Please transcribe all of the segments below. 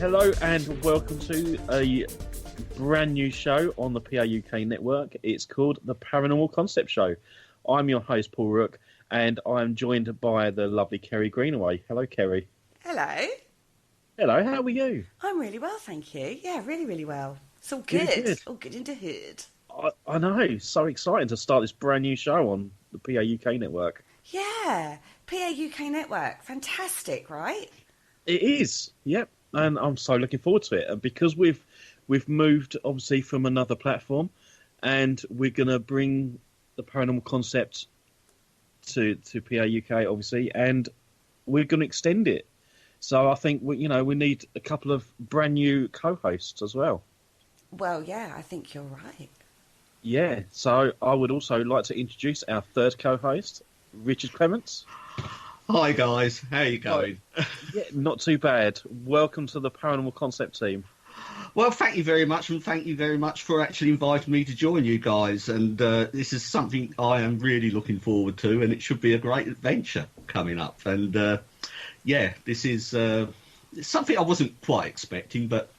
Hello and welcome to a brand new show on the PAUK network. It's called the Paranormal Concept Show. I'm your host, Paul Rook, and I'm joined by the lovely Kerry Greenaway. Hello, Kerry. Hello. Hello, how are you? I'm really well, thank you. Yeah, really, really well. It's all good. All good in the hood. I know, so exciting to start this brand new show on the PAUK network. Yeah, PAUK network. Fantastic, right? It is, yep. And I'm so looking forward to it. And because we've moved, obviously, from another platform, and we're going to bring the Paranormal Concept to PAUK, obviously, and we're going to extend it. So I think we need a couple of brand new co-hosts as well. Well, yeah, I think you're right. Yeah. So I would also like to introduce our third co-host, Richard Clements. Hi guys, how you going? Yeah, not too bad. Welcome to the Paranormal Concept team. Well, thank you very much, and thank you very much for actually inviting me to join you guys. And this is something I am really looking forward to, and it should be a great adventure coming up. And yeah, this is something I wasn't quite expecting, but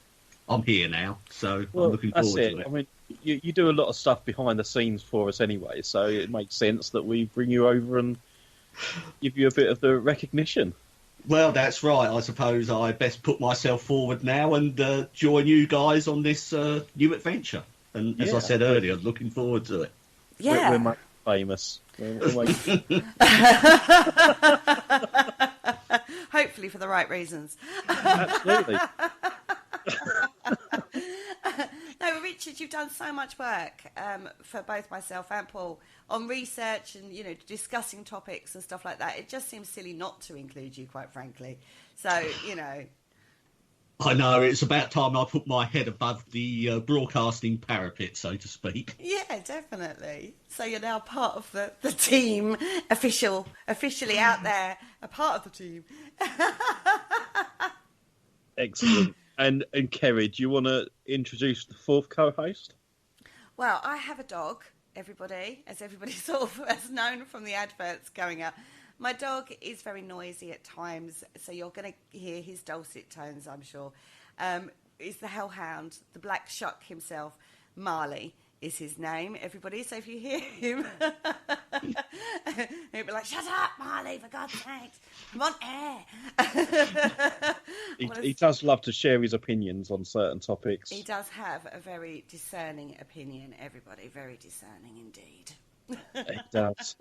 I'm here now, so I'm looking forward to it. I mean, you do a lot of stuff behind the scenes for us anyway, so it makes sense that we bring you over and give you a bit of the recognition. Well, that's right. I suppose I best put myself forward now and join you guys on this new adventure. And as I said earlier, looking forward to it. Yeah. We're famous. Hopefully for the right reasons. Absolutely. No, Richard, you've done so much work for both myself and Paul on research and, discussing topics and stuff like that. It just seems silly not to include you, quite frankly. So, I know, it's about time I put my head above the broadcasting parapet, so to speak. Yeah, definitely. So you're now part of the team, officially out there, a part of the team. Excellent. And Kerry, do you want to introduce the fourth co-host? Well, I have a dog, everybody, as everybody sort of has known from the adverts going up. My dog is very noisy at times, so you're going to hear his dulcet tones, I'm sure. He's the hellhound, the black shuck himself. Marley is his name, everybody. So if you hear him, he'll be like, "Shut up, Marley, for God's sake. I'm on air." He does love to share his opinions on certain topics. He does have a very discerning opinion, everybody. Very discerning indeed. He does.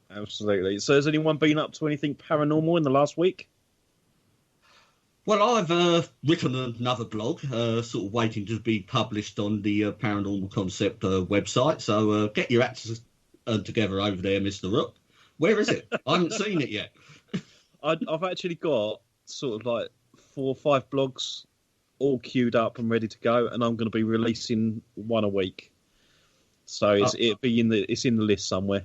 Absolutely. So has anyone been up to anything paranormal in the last week? Well, I've written another blog, sort of waiting to be published on the Paranormal Concept website. So get your acts together over there, Mr. Rook. Where is it? I haven't seen it yet. I've actually got sort of like 4 or 5 blogs all queued up and ready to go, and I'm going to be releasing one a week. So it's in the list somewhere.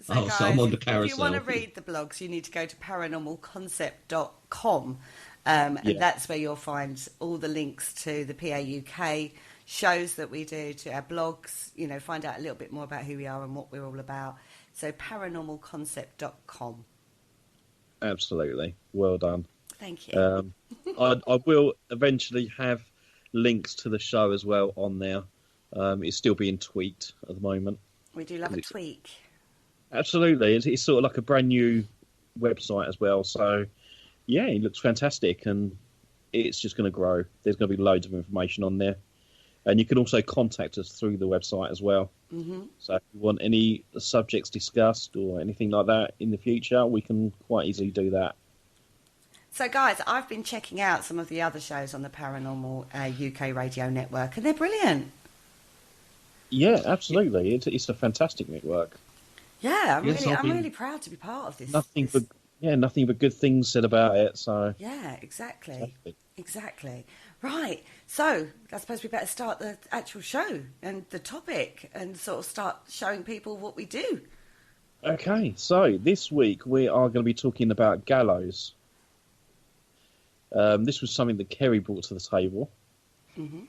So guys, so I'm on the carousel. If you want to read the blogs, you need to go to paranormalconcept.com. And that's where you'll find all the links to the PAUK shows that we do, to our blogs, find out a little bit more about who we are and what we're all about. So paranormalconcept.com. Absolutely. Well done. Thank you. I will eventually have links to the show as well on there. It's still being tweaked at the moment. We do love a tweak. Absolutely. It's sort of like a brand new website as well. So, yeah, it looks fantastic, and it's just going to grow. There's going to be loads of information on there. And you can also contact us through the website as well. Mm-hmm. So if you want any subjects discussed or anything like that in the future, we can quite easily do that. So, guys, I've been checking out some of the other shows on the Paranormal UK radio network, and they're brilliant. Yeah, absolutely. It's a fantastic network. Yeah, I'm really proud to be part of this. Nothing but good things said about it. So yeah, exactly. Right. So I suppose we better start the actual show and the topic, and sort of start showing people what we do. Okay. So this week we are going to be talking about Gallows. This was something that Kerry brought to the table. Mm-hmm.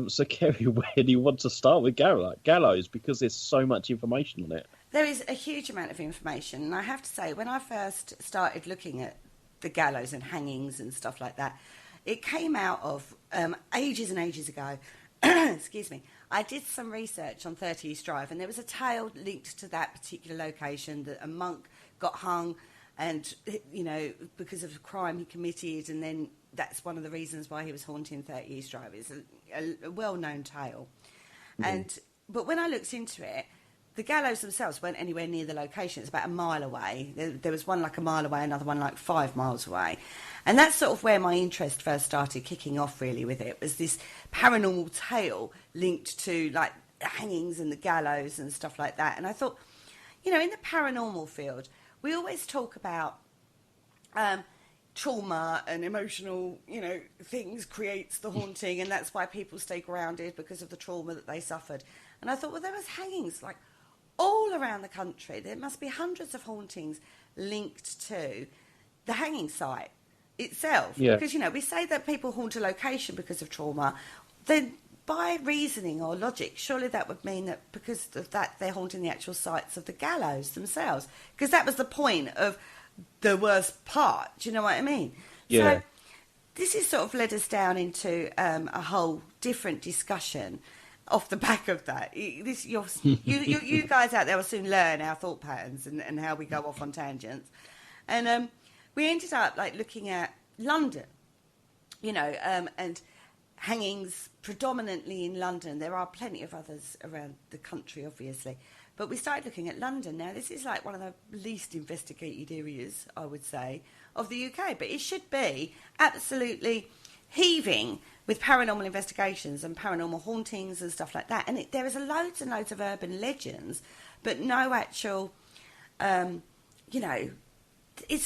So Kerry, where do you want to start with Gallows? Because there's so much information on it. There is a huge amount of information, and I have to say, when I first started looking at the gallows and hangings and stuff like that. It came out of ages and ages ago. Excuse me. I did some research on 30 East Drive, and there was a tale linked to that particular location that a monk got hung, and because of a crime he committed, and then that's one of the reasons why he was haunting 30 East Drive. It's a well-known tale. But when I looked into it, the gallows themselves weren't anywhere near the location. It's about a mile away. There was one like a mile away, another one like 5 miles away. And that's sort of where my interest first started kicking off, really, with it, was this paranormal tale linked to, like, hangings and the gallows and stuff like that. And I thought, in the paranormal field, we always talk about trauma and emotional, things creates the haunting, and that's why people stay grounded, because of the trauma that they suffered. And I thought, well, there was hangings, like, all around the country. There must be hundreds of hauntings linked to the hanging site itself. Yeah. Because, we say that people haunt a location because of trauma. Then by reasoning or logic, surely that would mean that because of that, they're haunting the actual sites of the gallows themselves. Because that was the point of the worst part. Do you know what I mean? Yeah. So this has sort of led us down into a whole different discussion off the back of that. You guys out there will soon learn our thought patterns and how we go off on tangents. And we ended up looking at London, and hangings predominantly in London. There are plenty of others around the country, obviously. But we started looking at London. Now, this is like one of the least investigated areas, I would say, of the UK. But it should be absolutely heaving with paranormal investigations and paranormal hauntings and stuff like that. And there is loads and loads of urban legends, but no actual, it's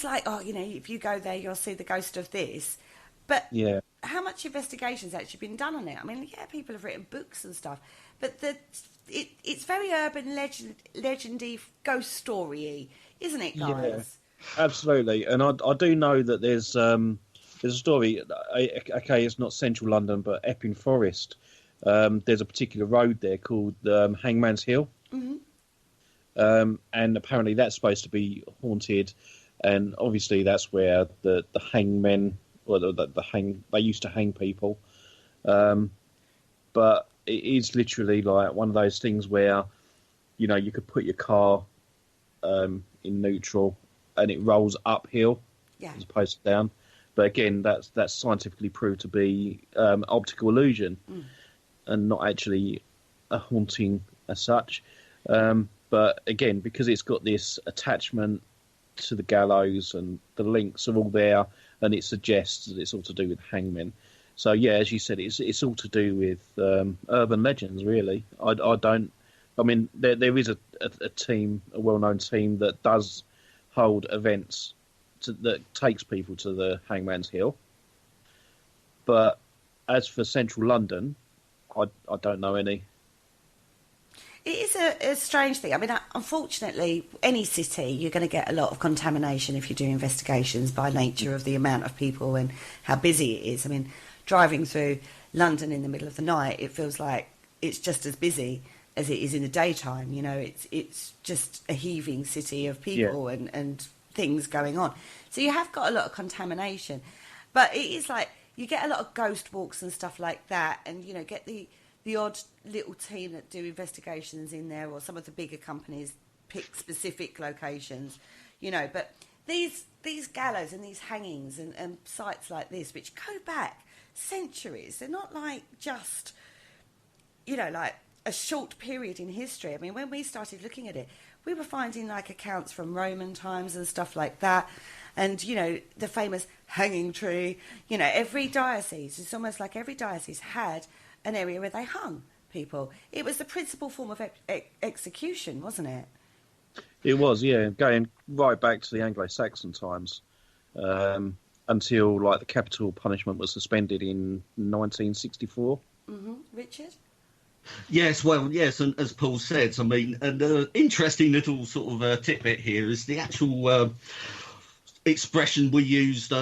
like, if you go there, you'll see the ghost of this. But Yeah. how much investigation's actually been done on it? I mean, yeah, people have written books and stuff, but it's very urban legendy, ghost story-y, isn't it, guys? Yeah, absolutely. And I do know that there's a story. Okay, it's not central London, but Epping Forest. There's a particular road there called Hangman's Hill, and apparently that's supposed to be haunted. And obviously that's where the hangmen, or they used to hang people. But it is literally like one of those things where, you could put your car in neutral and it rolls uphill as opposed to down. But again, that's scientifically proved to be optical illusion and not actually a haunting as such. But again, because it's got this attachment to the gallows and the links are all there, and it suggests that it's all to do with hangmen. So yeah, as you said, it's all to do with urban legends, really. There is a team, a well-known team that does hold events that takes people to the Hangman's Hill. But as for central London, I don't know any. It is a strange thing. I mean, unfortunately, any city, you're going to get a lot of contamination if you do investigations by nature of the amount of people and how busy it is. I mean, driving through London in the middle of the night, it feels like it's just as busy as it is in the daytime. It's just a heaving city of people and things going on. So you have got a lot of contamination. But it is like, you get a lot of ghost walks and stuff like that, and, get the odd little team that do investigations in there, or some of the bigger companies pick specific locations, But these gallows and these hangings and sites like this, which go back centuries, they're not like just, like a short period in history. I mean, when we started looking at it, we were finding like accounts from Roman times and stuff like that. And, the famous hanging tree, every diocese, it's almost like every diocese had an area where they hung people. It was the principal form of execution, wasn't it? It was, yeah, going right back to the Anglo-Saxon times, until like the capital punishment was suspended in 1964. Richard? Yes, and as Paul said, and an interesting little sort of tidbit here is the actual expression we used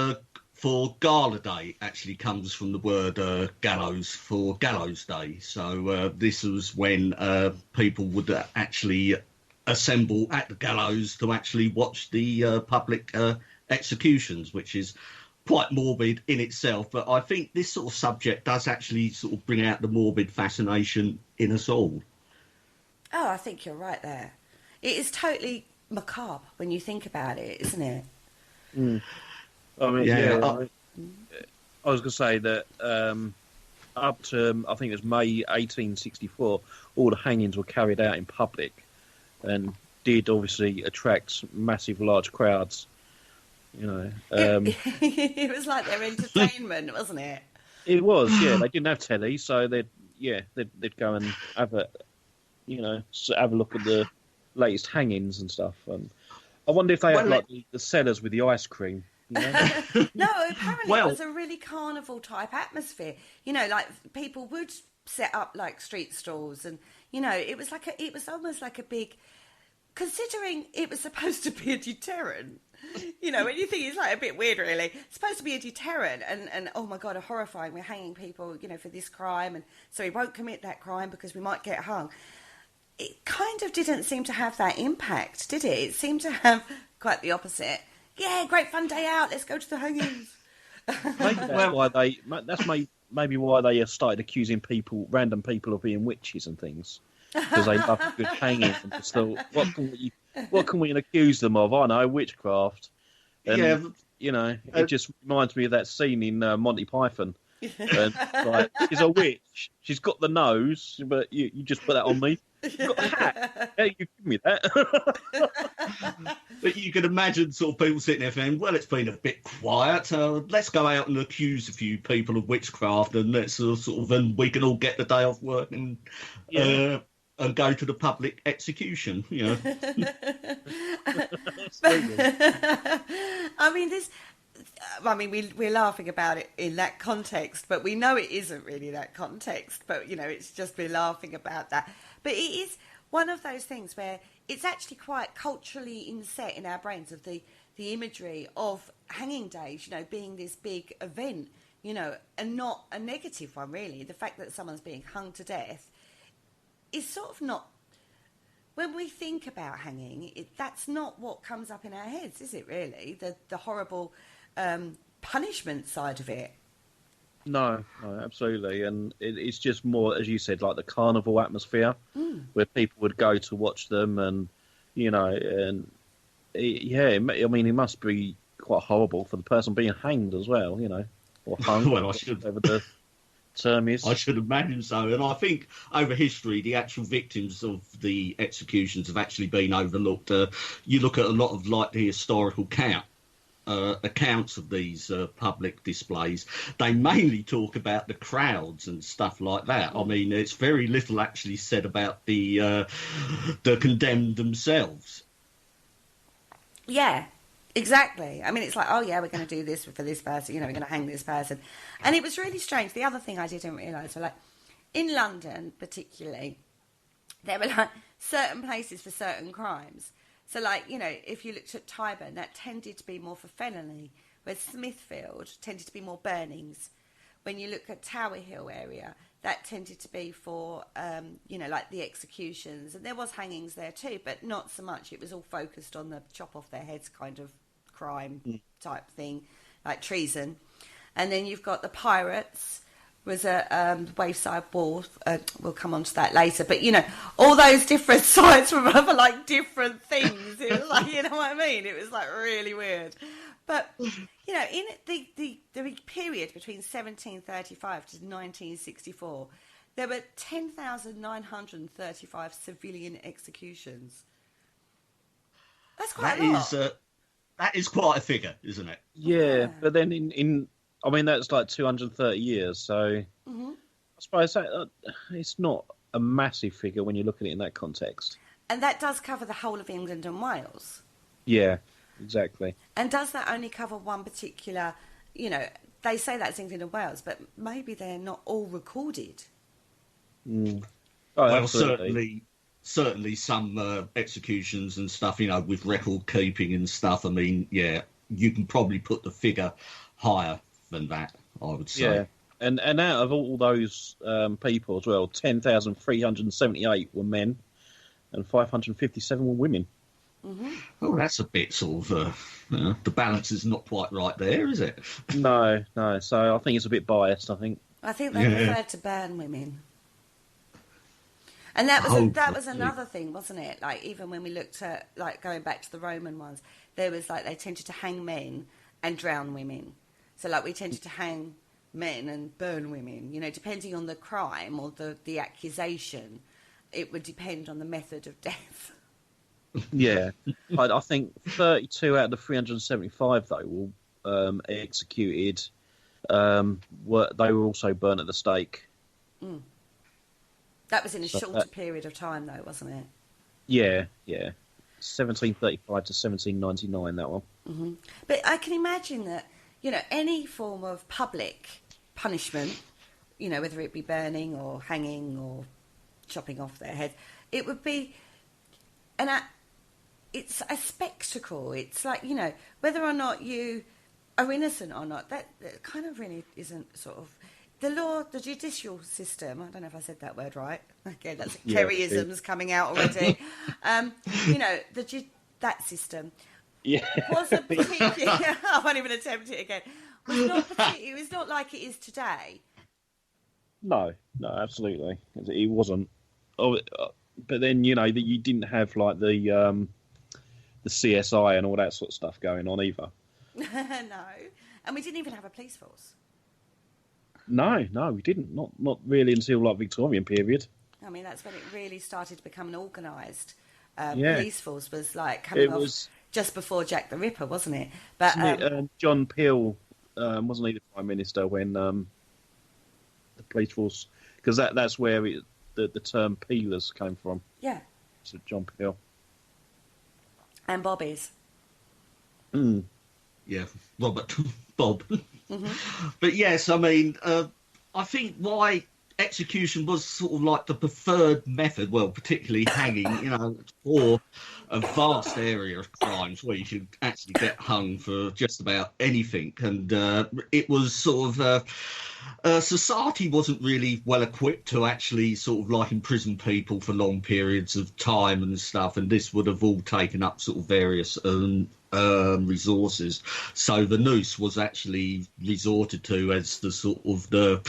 for Gala Day actually comes from the word gallows, for Gallows Day. So this was when people would actually assemble at the gallows to actually watch the public executions, which is quite morbid in itself. But I think this sort of subject does actually sort of bring out the morbid fascination in us all. Oh, I think you're right there. It is totally macabre when you think about it, isn't it? Mm. I mean, I was going to say that up to, I think it was May 1864, all the hangings were carried out in public and did obviously attract massive, large crowds. You know, it was like their entertainment, wasn't it? It was, yeah. They didn't have telly, so they'd go and have a look at the latest hangings and stuff. I wonder if they had like the sellers with the ice cream. You know? No, apparently it was a really carnival type atmosphere. You know, like people would set up like street stalls, and you know, it was almost like a big. Considering it was supposed to be a deterrent, you know, when you think it's like a bit weird, really. It's supposed to be a deterrent, and oh my God, horrifying. We're hanging people, you know, for this crime, and so we won't commit that crime because we might get hung. It kind of didn't seem to have that impact, did it? It seemed to have quite the opposite. Yeah, great fun day out. Let's go to the hangings. Maybe why they started accusing random people of being witches and things. Because they love a good hanging. And just thought, what can we accuse them of? I know, witchcraft. And, you know, it just reminds me of that scene in Monty Python. And, like, she's a witch. She's got the nose, but you just put that on me. You've got the hat. Yeah, you give me that. But you can imagine sort of people sitting there saying, well, it's been a bit quiet. Let's go out and accuse a few people of witchcraft, and and we can all get the day off work and go to the public execution, you know. We're laughing about it in that context, but we know it isn't really that context. But, you know, it's just we're laughing about that. But it is one of those things where it's actually quite culturally inset in our brains of the imagery of hanging days, you know, being this big event, you know, and not a negative one, really. The fact that someone's being hung to death is sort of not, when we think about hanging, that's not what comes up in our heads, is it really? The horrible punishment side of it. No, absolutely. And it's just more, as you said, like the carnival atmosphere where people would go to watch them, and, you know, and it must be quite horrible for the person being hanged as well, you know, or hung. Well, whatever the term is. I should imagine so. And I think over history, the actual victims of the executions have actually been overlooked. You look at a lot of like the historical accounts of these public displays, they mainly talk about the crowds and stuff like that. I mean, it's very little actually said about the condemned themselves. Yeah, exactly. I mean, it's like, oh yeah, we're going to do this for this person, you know, we're going to hang this person. And it was really strange. The other thing I didn't realise, so like in London particularly, there were like certain places for certain crimes. So, like, you know, if you looked at Tyburn, that tended to be more for felony, whereas Smithfield tended to be more burnings. When you look at Tower Hill area, that tended to be for, you know, like the executions. And there was hangings there too, but not so much. It was all focused on the chop off their heads kind of crime type thing, like treason. And then you've got the pirates. Was a Wayside Wharf. We'll come on to that later. But, you know, all those different sites were for, like, different things. It was like, you know what I mean? It was, like, really weird. But, you know, in the period between 1735 to 1964, there were 10,935 civilian executions. That's quite a lot. That is quite a figure, isn't it? Yeah, but then in I mean, that's like 230 years, so I suppose that it's not a massive figure when you look at it in that context. And that does cover the whole of England and Wales. Yeah, exactly. And does that only cover one particular, you know, they say that's England and Wales, but maybe they're not all recorded. Oh, well, absolutely. certainly some executions and stuff, you know, with record keeping and stuff. I mean, yeah, you can probably put the figure higher than that, I would say. Yeah, and out of all those people as well, 10,378 were men and 557 were women. Oh, that's a bit sort of the balance is not quite right there, is it? No, no. So I think it's a bit biased. I think. I think they Yeah. preferred to burn women. And that was another thing, wasn't it? Like, even when we looked at, like, going back to the Roman ones, there was, like, they tended to hang men and drown women. So, like, we tended to hang men and burn women, you know, depending on the crime or the accusation. It would depend on the method of death. Yeah, I think 32 out of the 375 though were executed. They were also burnt at the stake. That was in a So shorter period of time, though, wasn't it? Yeah, yeah. 1735 to 1799, that one. But I can imagine that, you know, any form of public punishment, you know, whether it be burning or hanging or chopping off their head, it would be it's a spectacle. It's like, you know, whether or not you are innocent or not, that kind of really isn't sort of... The law, the judicial system, I don't know if I said that word right. Again, that's Yeah, Kerryisms coming out already. You know, that system Yeah. wasn't particularly... I won't even attempt it again. It was not like it is today. No, absolutely. It wasn't. Oh, but then, you know, that you didn't have like the CSI and all that sort of stuff going on either. No. And we didn't even have a police force. No, we didn't. Not really until like Victorian period. I mean, that's when it really started to become an organised Yeah. police force, was like coming off was just before Jack the Ripper, wasn't it? But John Peel wasn't he the Prime Minister when the police force, because that's where the term peelers came from. yeah, So John Peel. and Bobbies. Yeah, Robert Bob. But yes, I mean, I think why execution was sort of like the preferred method, well, particularly hanging, you know, for a vast area of crimes where you should actually get hung for just about anything. And it was sort of... society wasn't really well equipped to actually sort of like imprison people for long periods of time and stuff, and this would have all taken up sort of various resources. So the noose was actually resorted to as the sort of the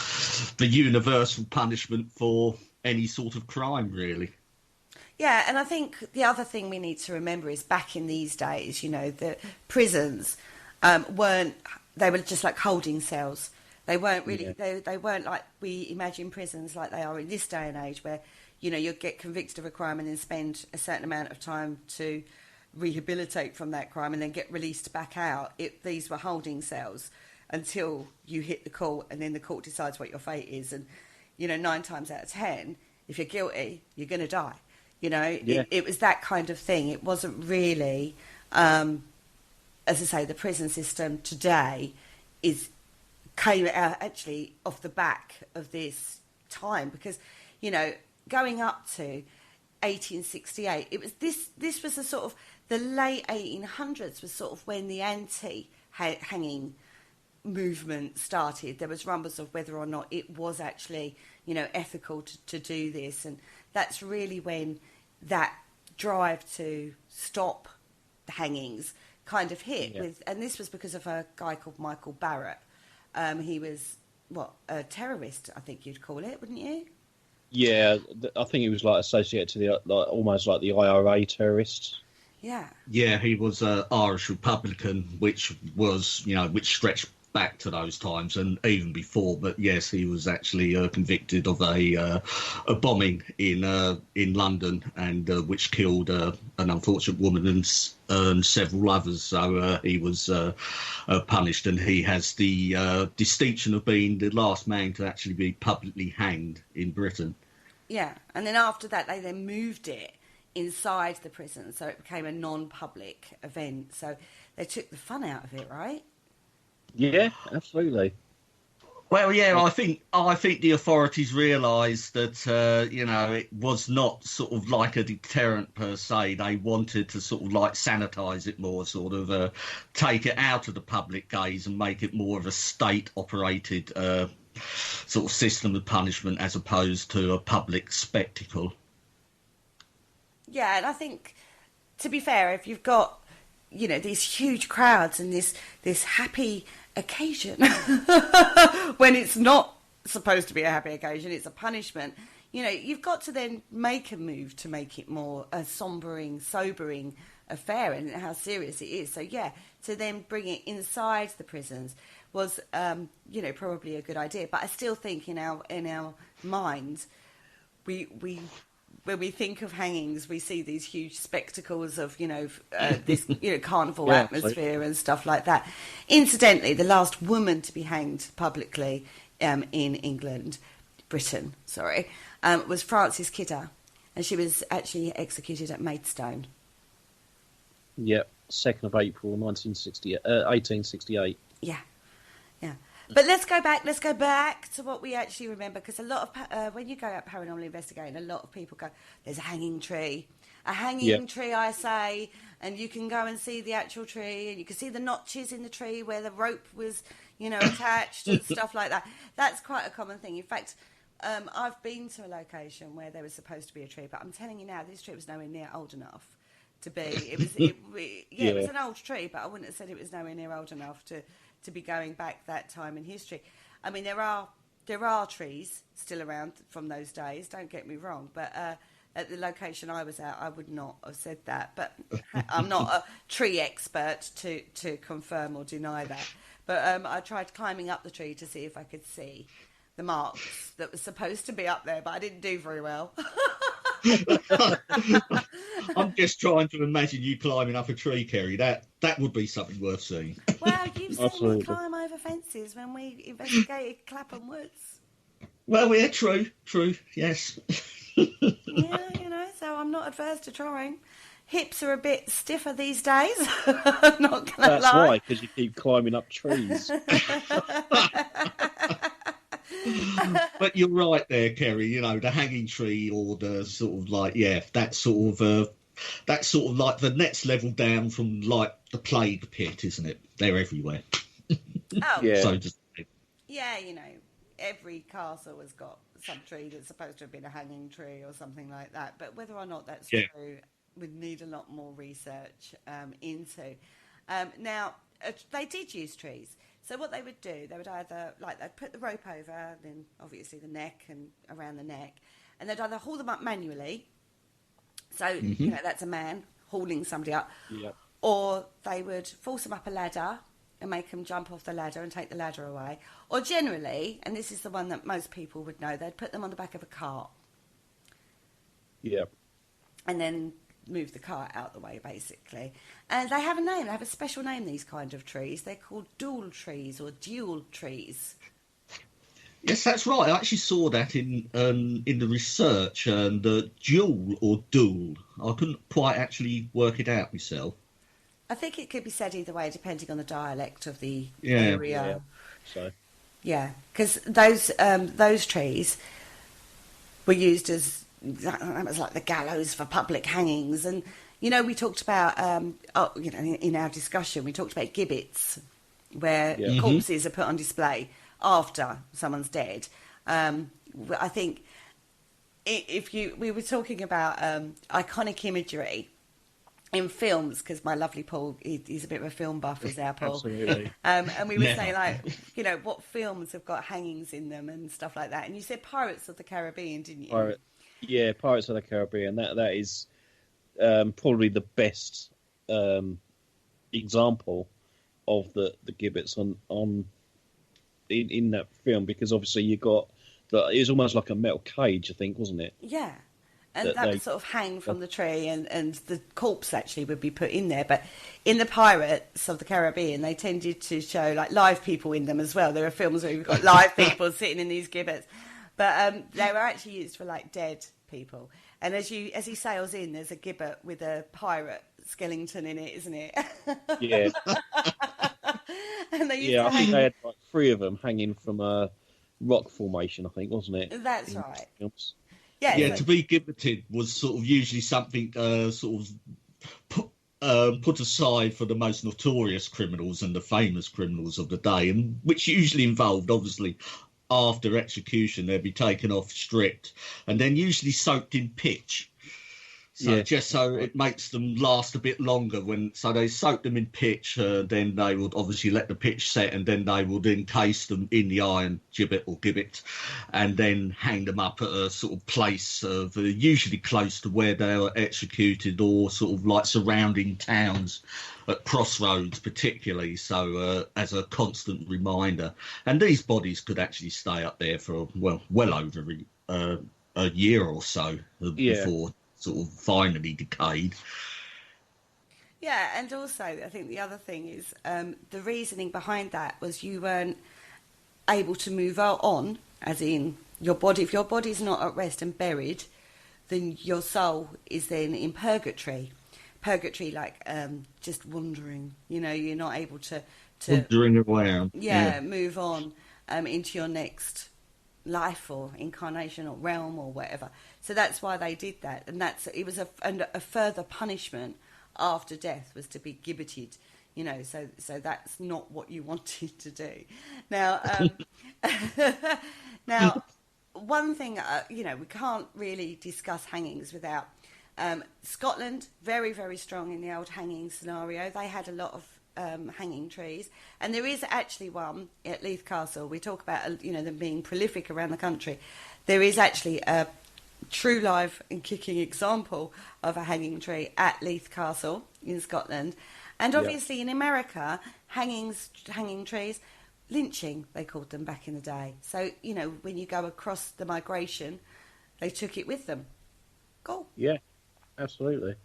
universal punishment for any sort of crime, really. Yeah, and I think the other thing we need to remember is back in these days, you know, the prisons they were just like holding cells. They weren't really, they weren't like we imagine prisons like they are in this day and age, where, you know, you'll get convicted of a crime and then spend a certain amount of time to rehabilitate from that crime and then get released back out. These were holding cells until you hit the court, and then the court decides what your fate is. And, you know, 9 times out of 10, if you're guilty, you're going to die. You know, it was that kind of thing. It wasn't really, as I say, the prison system today came out actually off the back of this time, because, you know, going up to 1868, it was this was the sort of the late 1800s was sort of when the anti-hanging movement started. There was rumbles of whether or not it was actually, you know, ethical to do this, and that's really when that drive to stop the hangings kind of hit. And this was because of a guy called Michael Barrett. He was a terrorist, I think you'd call it, wouldn't you? Yeah, I think he was like associated to the almost like the IRA terrorists. Yeah. Yeah, he was an Irish Republican, which stretched back to those times and even before. But yes, he was actually convicted of a bombing in London, and which killed an unfortunate woman and several others. So he was punished, and he has the distinction of being the last man to actually be publicly hanged in Britain. Yeah, and then after that, they then moved it inside the prison, so it became a non-public event. So they took the fun out of it, right? Yeah, absolutely. Well, yeah, I think the authorities realised that it was not sort of like a deterrent per se. They wanted to sort of like sanitise it more, sort of take it out of the public gaze and make it more of a state-operated sort of system of punishment as opposed to a public spectacle. Yeah, and I think to be fair, if you've got, these huge crowds and this happy occasion, when it's not supposed to be a happy occasion, it's a punishment. You've got to then make a move to make it more a sobering affair and how serious it is. So yeah, to then bring it inside the prisons was, probably a good idea. But I still think in our minds, we when we think of hangings, we see these huge spectacles of, this, carnival atmosphere and stuff like that. Incidentally, the last woman to be hanged publicly in Britain, was Frances Kidder, and she was actually executed at Maidstone. Yep, 2nd of April, 1868. Yeah. But let's go back to what we actually remember, because a lot of, when you go out paranormal investigating, a lot of people go, there's a hanging tree. A hanging tree, I say, and you can go and see the actual tree, and you can see the notches in the tree where the rope was, attached and stuff like that. That's quite a common thing. In fact, I've been to a location where there was supposed to be a tree, but I'm telling you now, this tree was nowhere near old enough to be. It was an old tree, but I wouldn't have said it was nowhere near old enough to be going back that time in history. I mean, there are trees still around from those days, don't get me wrong, but at the location I was at, I would not have said that. But I'm not a tree expert to confirm or deny that. But I tried climbing up the tree to see if I could see the marks that were supposed to be up there, but I didn't do very well. I'm just trying to imagine you climbing up a tree, Kerry. That would be something worth seeing. Well, you've seen me climb over fences when we investigated Clapham Woods. Well, yeah, true, yes. Yeah, so I'm not adverse to trying. Hips are a bit stiffer these days. I'm not going to lie. That's why, because you keep climbing up trees. But you're right there, Kerry. The hanging tree, or the sort of like, that's sort of like the next level down from like the plague pit, isn't it? They're everywhere. Oh, yeah. So just, yeah, every castle has got some tree that's supposed to have been a hanging tree or something like that. But whether or not that's true, would need a lot more research into. Now, they did use trees. So what they would do, they would either, they'd put the rope over, then obviously the neck and around the neck, and they'd either haul them up manually, so, that's a man hauling somebody up, or they would force them up a ladder and make them jump off the ladder and take the ladder away, or generally, and this is the one that most people would know, they'd put them on the back of a cart. Yeah. And then move the cart out the way, basically. And they have a name. They have a special name, these kind of trees. They're called dual trees or dual trees. Yes, that's right. I actually saw that in the research, and dual or dual. I couldn't quite actually work it out myself. I think it could be said either way, depending on the dialect of the Yeah. area. So. Yeah, because those trees were used as, that was like the gallows for public hangings. And, we talked about, in our discussion, we talked about gibbets, where corpses are put on display after someone's dead. I think we were talking about iconic imagery in films, because my lovely Paul, he's a bit of a film buff, as our Paul. Absolutely. And we were saying, what films have got hangings in them and stuff like that. And you said Pirates of the Caribbean, didn't you? Pirates of the Caribbean. That is probably the best example of the gibbets in that film, because obviously you got it was almost like a metal cage, I think, wasn't it? Yeah. And that would sort of hang from the tree, and the corpse actually would be put in there. But in the Pirates of the Caribbean, they tended to show live people in them as well. There are films where you've got live people sitting in these gibbets. But they were actually used for dead people. And as he sails in, there's a gibbet with a pirate skeleton in it, isn't it? Yeah. And they I think they had 3 of them hanging from a rock formation, I think, wasn't it? That's right. Films. Yeah, to be gibbeted was sort of usually something put aside for the most notorious criminals and the famous criminals of the day, and which usually involved, obviously, after execution, they'd be taken off, stripped, and then usually soaked in pitch. So just so it makes them last a bit longer so they soak them in pitch, then they would obviously let the pitch set, and then they would encase them in the iron gibbet, and then hang them up at a sort of place of usually close to where they were executed, or sort of like surrounding towns at crossroads particularly, so as a constant reminder. And these bodies could actually stay up there for well over a year or so before sort of finally decayed. Yeah, and also I think the other thing is the reasoning behind that was you weren't able to move on, as in your body. If your body's not at rest and buried, then your soul is then in purgatory. Purgatory, like just wandering. You know, you're not able to Wandering around. Move on into your next life or incarnation or realm or whatever. So that's why they did that, and it was a further punishment after death was to be gibbeted, you know. So that's not what you wanted to do. Now, now, one thing you know, we can't really discuss hangings without Scotland. Very, very strong in the old hanging scenario. They had a lot of hanging trees, and there is actually one at Leith Castle. We talk about, you know, them being prolific around the country. There is actually a true live and kicking example of a hanging tree at Leith Castle in Scotland. And obviously in America, hanging trees, lynching, they called them back in the day. So, you know, when you go across the migration, they took it with them. Cool. Yeah, absolutely.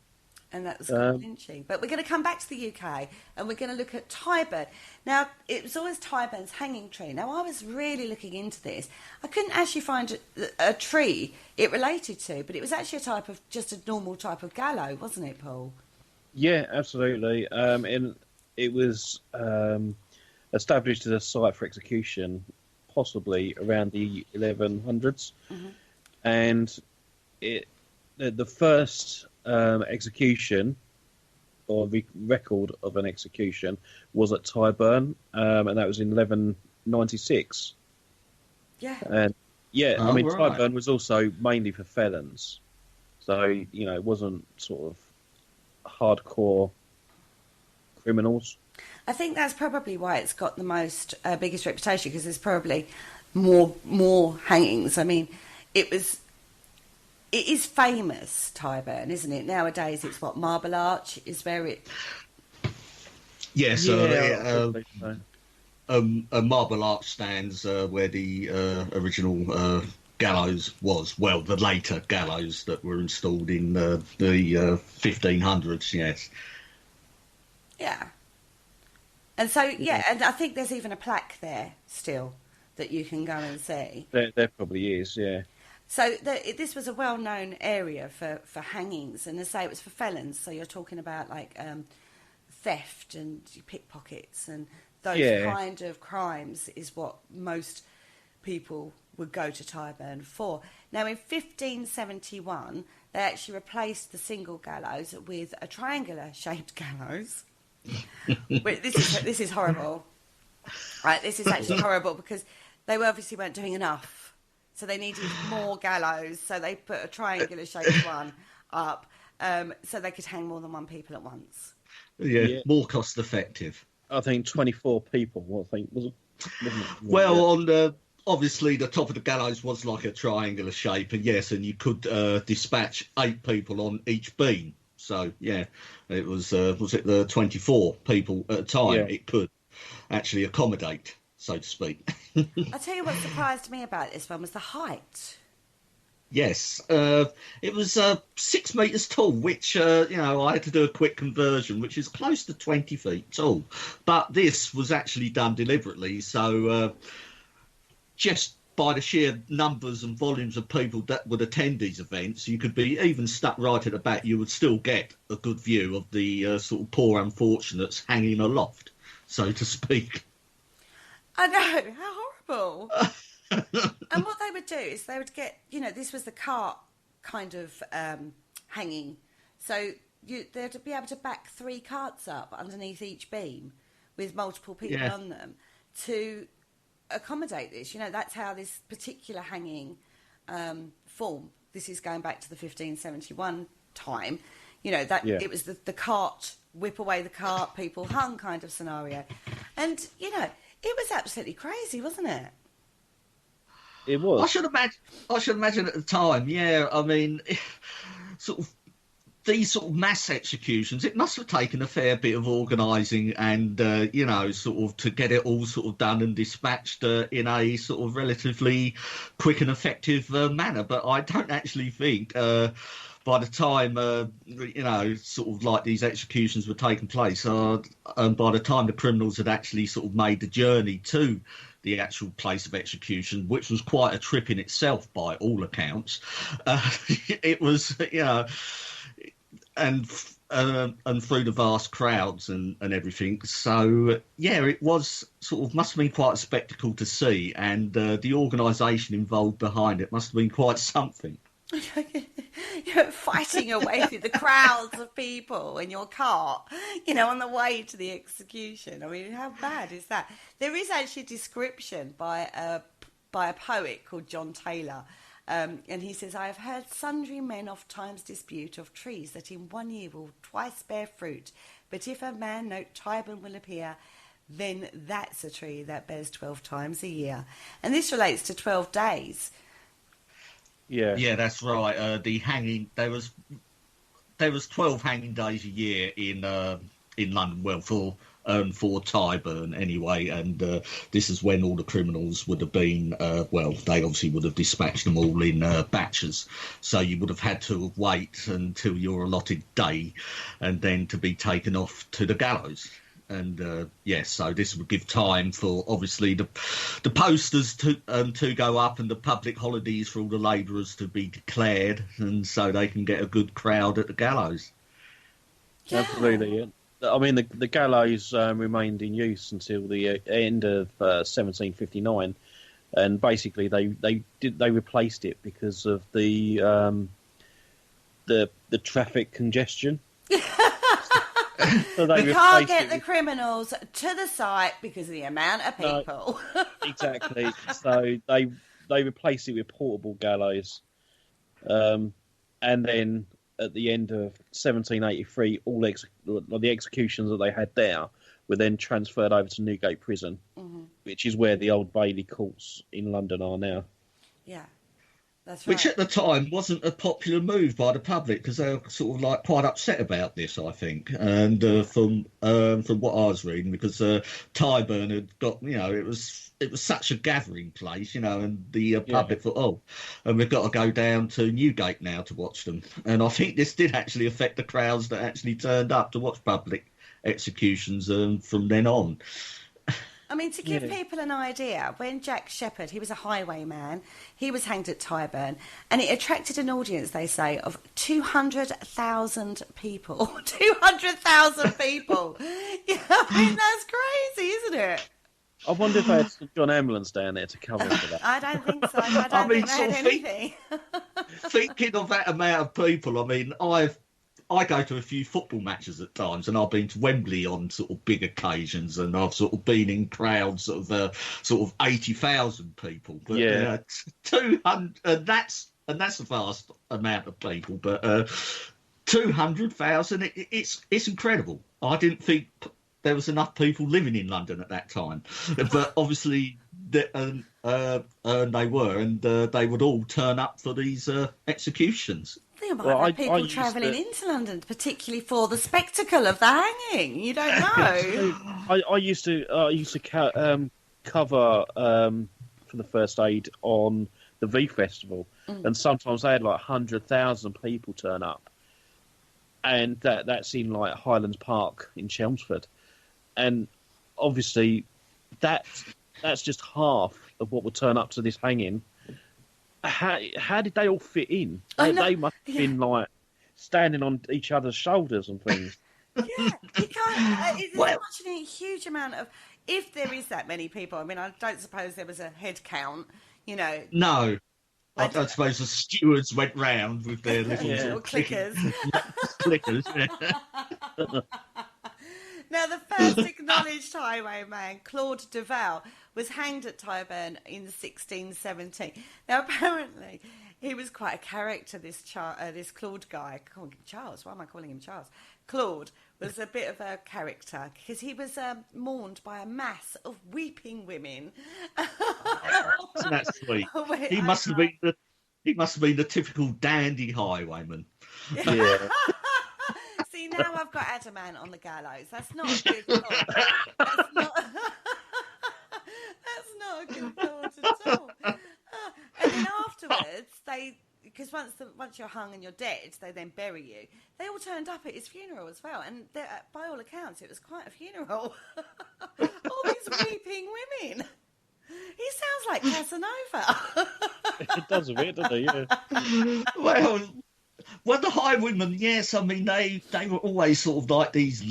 And that was called lynching. But we're going to come back to the UK, and we're going to look at Tyburn. Now, it was always Tyburn's hanging tree. Now, I was really looking into this. I couldn't actually find a tree it related to, but it was actually just a normal type of gallows, wasn't it, Paul? Yeah, absolutely. And it was established as a site for execution, possibly around the 1100s. Mm-hmm. And the first execution, or the record of an execution, was at Tyburn, and that was in 1196. Yeah. And I mean, right. Tyburn was also mainly for felons, so you know, it wasn't sort of hardcore criminals. I think that's probably why it's got the most biggest reputation, because there's probably more hangings. I mean, it is famous, Tyburn, isn't it? Nowadays, it's what, Marble Arch is where it. Yes, a Marble Arch stands where the original gallows was. Well, the later gallows that were installed in the 1500s. Yes. Yeah. And so, and I think there's even a plaque there still that you can go and see. There probably is, yeah. So this was a well-known area for hangings, and as I say, it was for felons. So you're talking about like theft and pickpockets and those kind of crimes is what most people would go to Tyburn for. Now, in 1571, they actually replaced the single gallows with a triangular-shaped gallows. This is horrible, right? This is actually horrible because they obviously weren't doing enough. So they needed more gallows, so they put a triangular-shaped one up so they could hang more than one people at once. Yeah. More cost-effective. I think 24 people, I think, wasn't it? Well, on obviously the top of the gallows was like a triangular shape, and and you could dispatch 8 people on each beam. So, it was it the 24 people at a time it could actually accommodate, so to speak. I'll tell you what surprised me about this one was the height. Yes, it was 6 metres tall, which, I had to do a quick conversion, which is close to 20 feet tall. But this was actually done deliberately, so just by the sheer numbers and volumes of people that would attend these events, you could be even stuck right at the back, you would still get a good view of the sort of poor unfortunates hanging aloft, so to speak. I know, how horrible. And what they would do is they would get, this was the cart kind of hanging. So they'd be able to back 3 carts up underneath each beam with multiple people on them to accommodate this. That's how this particular hanging form. This is going back to the 1571 time. You know, that Yeah. it was the cart, whip away the cart, people hung kind of scenario. And, you know, it was absolutely crazy, wasn't it? It was. I should imagine at the time. Yeah, I mean, sort of these sort of mass executions. It must have taken a fair bit of organising and you know, sort of to get it all sort of done and dispatched in a sort of relatively quick and effective manner. But I don't actually think. By the time, you know, sort of like these executions were taking place, and by the time the criminals had actually sort of made the journey to the actual place of execution, which was quite a trip in itself by all accounts, it was, you know, and through the vast crowds and everything. So yeah, it was sort of must have been quite a spectacle to see, and the organisation involved behind it must have been quite something. You're fighting away through the crowds of people in your car, you know, on the way to the execution. I mean, how bad is that? There is actually a description by a poet called John Taylor, and he says, "I have heard sundry men oft times dispute of trees that in 1 year will twice bear fruit, but if a man note Tyburn will appear, then that's a tree that bears 12 times a year." And this relates to 12 days. Yeah. Yeah, that's right. The hanging there was 12 hanging days a year in London. Well, for Tyburn anyway, and this is when all the criminals would have been. Well, they obviously would have dispatched them all in batches, so you would have had to wait until your allotted day, and then to be taken off to the gallows. And yes, so this would give time for obviously the posters to go up and the public holidays for all the labourers to be declared, and so they can get a good crowd at the gallows. Yeah. Absolutely. Yeah. I mean, the gallows remained in use until the end of 1759, and basically they replaced it because of the traffic congestion. So we can't get the criminals to the site because of the amount of people. No, exactly. So they replaced it with portable gallows, and then at the end of 1783, all the executions that they had there were then transferred over to Newgate Prison, which is where the Old Bailey courts in London are now. Yeah. That's right. Which at the time wasn't a popular move by the public because they were sort of like quite upset about this, I think. And from what I was reading, because Tyburn had got, you know, it was such a gathering place, you know, and the public thought, oh, and we've got to go down to Newgate now to watch them. And I think this did actually affect the crowds that actually turned up to watch public executions from then on. I mean, to give people an idea, when Jack Sheppard, he was a highwayman, he was hanged at Tyburn, and it attracted an audience, they say, of 200,000 people. 200,000 people! Yeah, I mean, that's crazy, isn't it? I wonder if they had some John Ambulance down there to cover for that. I don't think so. I don't think they had anything. Thinking of that amount of people, I mean, I go to a few football matches at times, and I've been to Wembley on sort of big occasions, and I've sort of been in crowds of sort of 80,000 people. But 200, and that's a vast amount of people. But 200,000, it's incredible. I didn't think there was enough people living in London at that time, but obviously they were, and they would all turn up for these executions. There might have people travelling into London, particularly for the spectacle of the hanging. You don't know. I used to cover for the First Aid on the V Festival, and sometimes they had like 100,000 people turn up, and that's in like Highlands Park in Chelmsford, and obviously that's just half of what would turn up to this hanging. How did they all fit in? They must have been like standing on each other's shoulders and things. Yeah, you can't. It's such a huge amount of. If there is that many people, I mean, I don't suppose there was a head count. You know. No, I suppose the stewards went round with their little clickers. Clickers. Yeah. Now, the first acknowledged highwayman, Claude Duval, was hanged at Tyburn in 1617. Now, apparently, He was quite a character, this Claude guy. Charles, why am I calling him Charles? Claude was a bit of a character because he was mourned by a mass of weeping women. Isn't that sweet? Wait, He must have been the typical dandy highwayman. Yeah. See, now I've got Adamant on the gallows. That's not a good thought. That's not, that's not a good thought at all. And then afterwards, because once you're hung and you're dead, they then bury you. They all turned up at his funeral as well, and by all accounts, it was quite a funeral. All these weeping women. He sounds like Casanova. It does a bit, doesn't it? Yeah. Well, the highwaymen, yes, I mean they were always sort of like these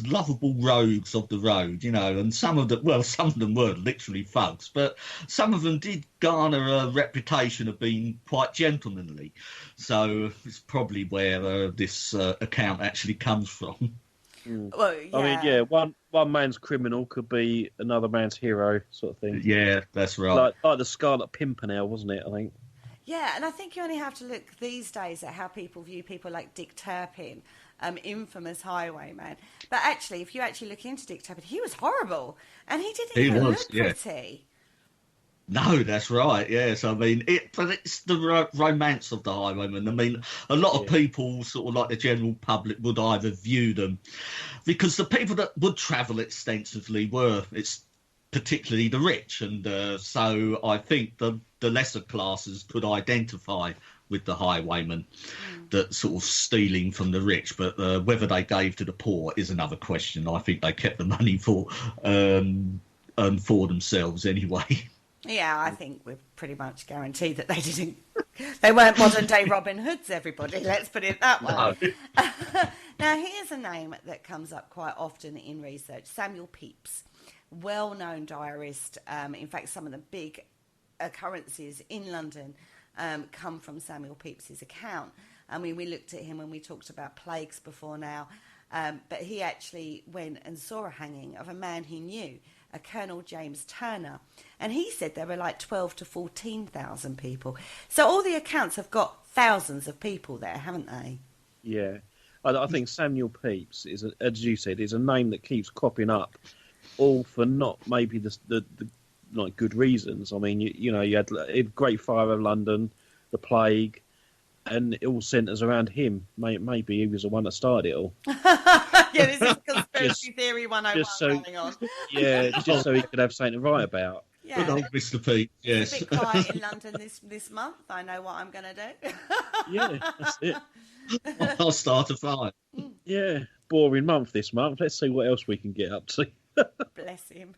lovable rogues of the road, and some of them were literally thugs, but some of them did garner a reputation of being quite gentlemanly. So it's probably where this account actually comes from. Well, yeah. I mean, yeah, one man's criminal could be another man's hero, sort of thing. Yeah, that's right. Like the Scarlet Pimpernel, wasn't it? I think. Yeah, and I think you only have to look these days at how people view people like Dick Turpin, infamous highwayman. But actually, if you actually look into Dick Turpin, he was horrible, and he didn't even look pretty. No, that's right. Yes, I mean but it's the romance of the highwayman. I mean, a lot of people, sort of like the general public, would either view them because the people that would travel extensively it's particularly the rich, and so I think the lesser classes could identify with the highwayman that sort of stealing from the rich, but whether they gave to the poor is another question. I think they kept the money for themselves anyway. Yeah, I think we're pretty much guaranteed that they didn't. They weren't modern day Robin Hoods, everybody. Let's put it that way. No. Now, here's a name that comes up quite often in research: Samuel Pepys, well-known diarist. In fact, some of the big occurrences in London come from Samuel Pepys's account. I mean, we looked at him when we talked about plagues before now, but he actually went and saw a hanging of a man he knew, a Colonel James Turner, and he said there were like 12 to 14,000 people. So all the accounts have got thousands of people there, haven't they? Yeah, I think Samuel Pepys is, as you said, is a name that keeps cropping up, all for not maybe the like good reasons. I mean, you had a Great Fire of London, the plague, and it all centres around him. Maybe he was the one that started it all. Yeah, this is conspiracy theory 101 going on. Yeah, just so he could have something to write about. Yeah, Good old Mr. Pete, yes. It's a bit quiet in London this month. I know what I'm going to do. Yeah, that's it. I'll start a fire. Yeah, boring month this month. Let's see what else we can get up to. Bless him.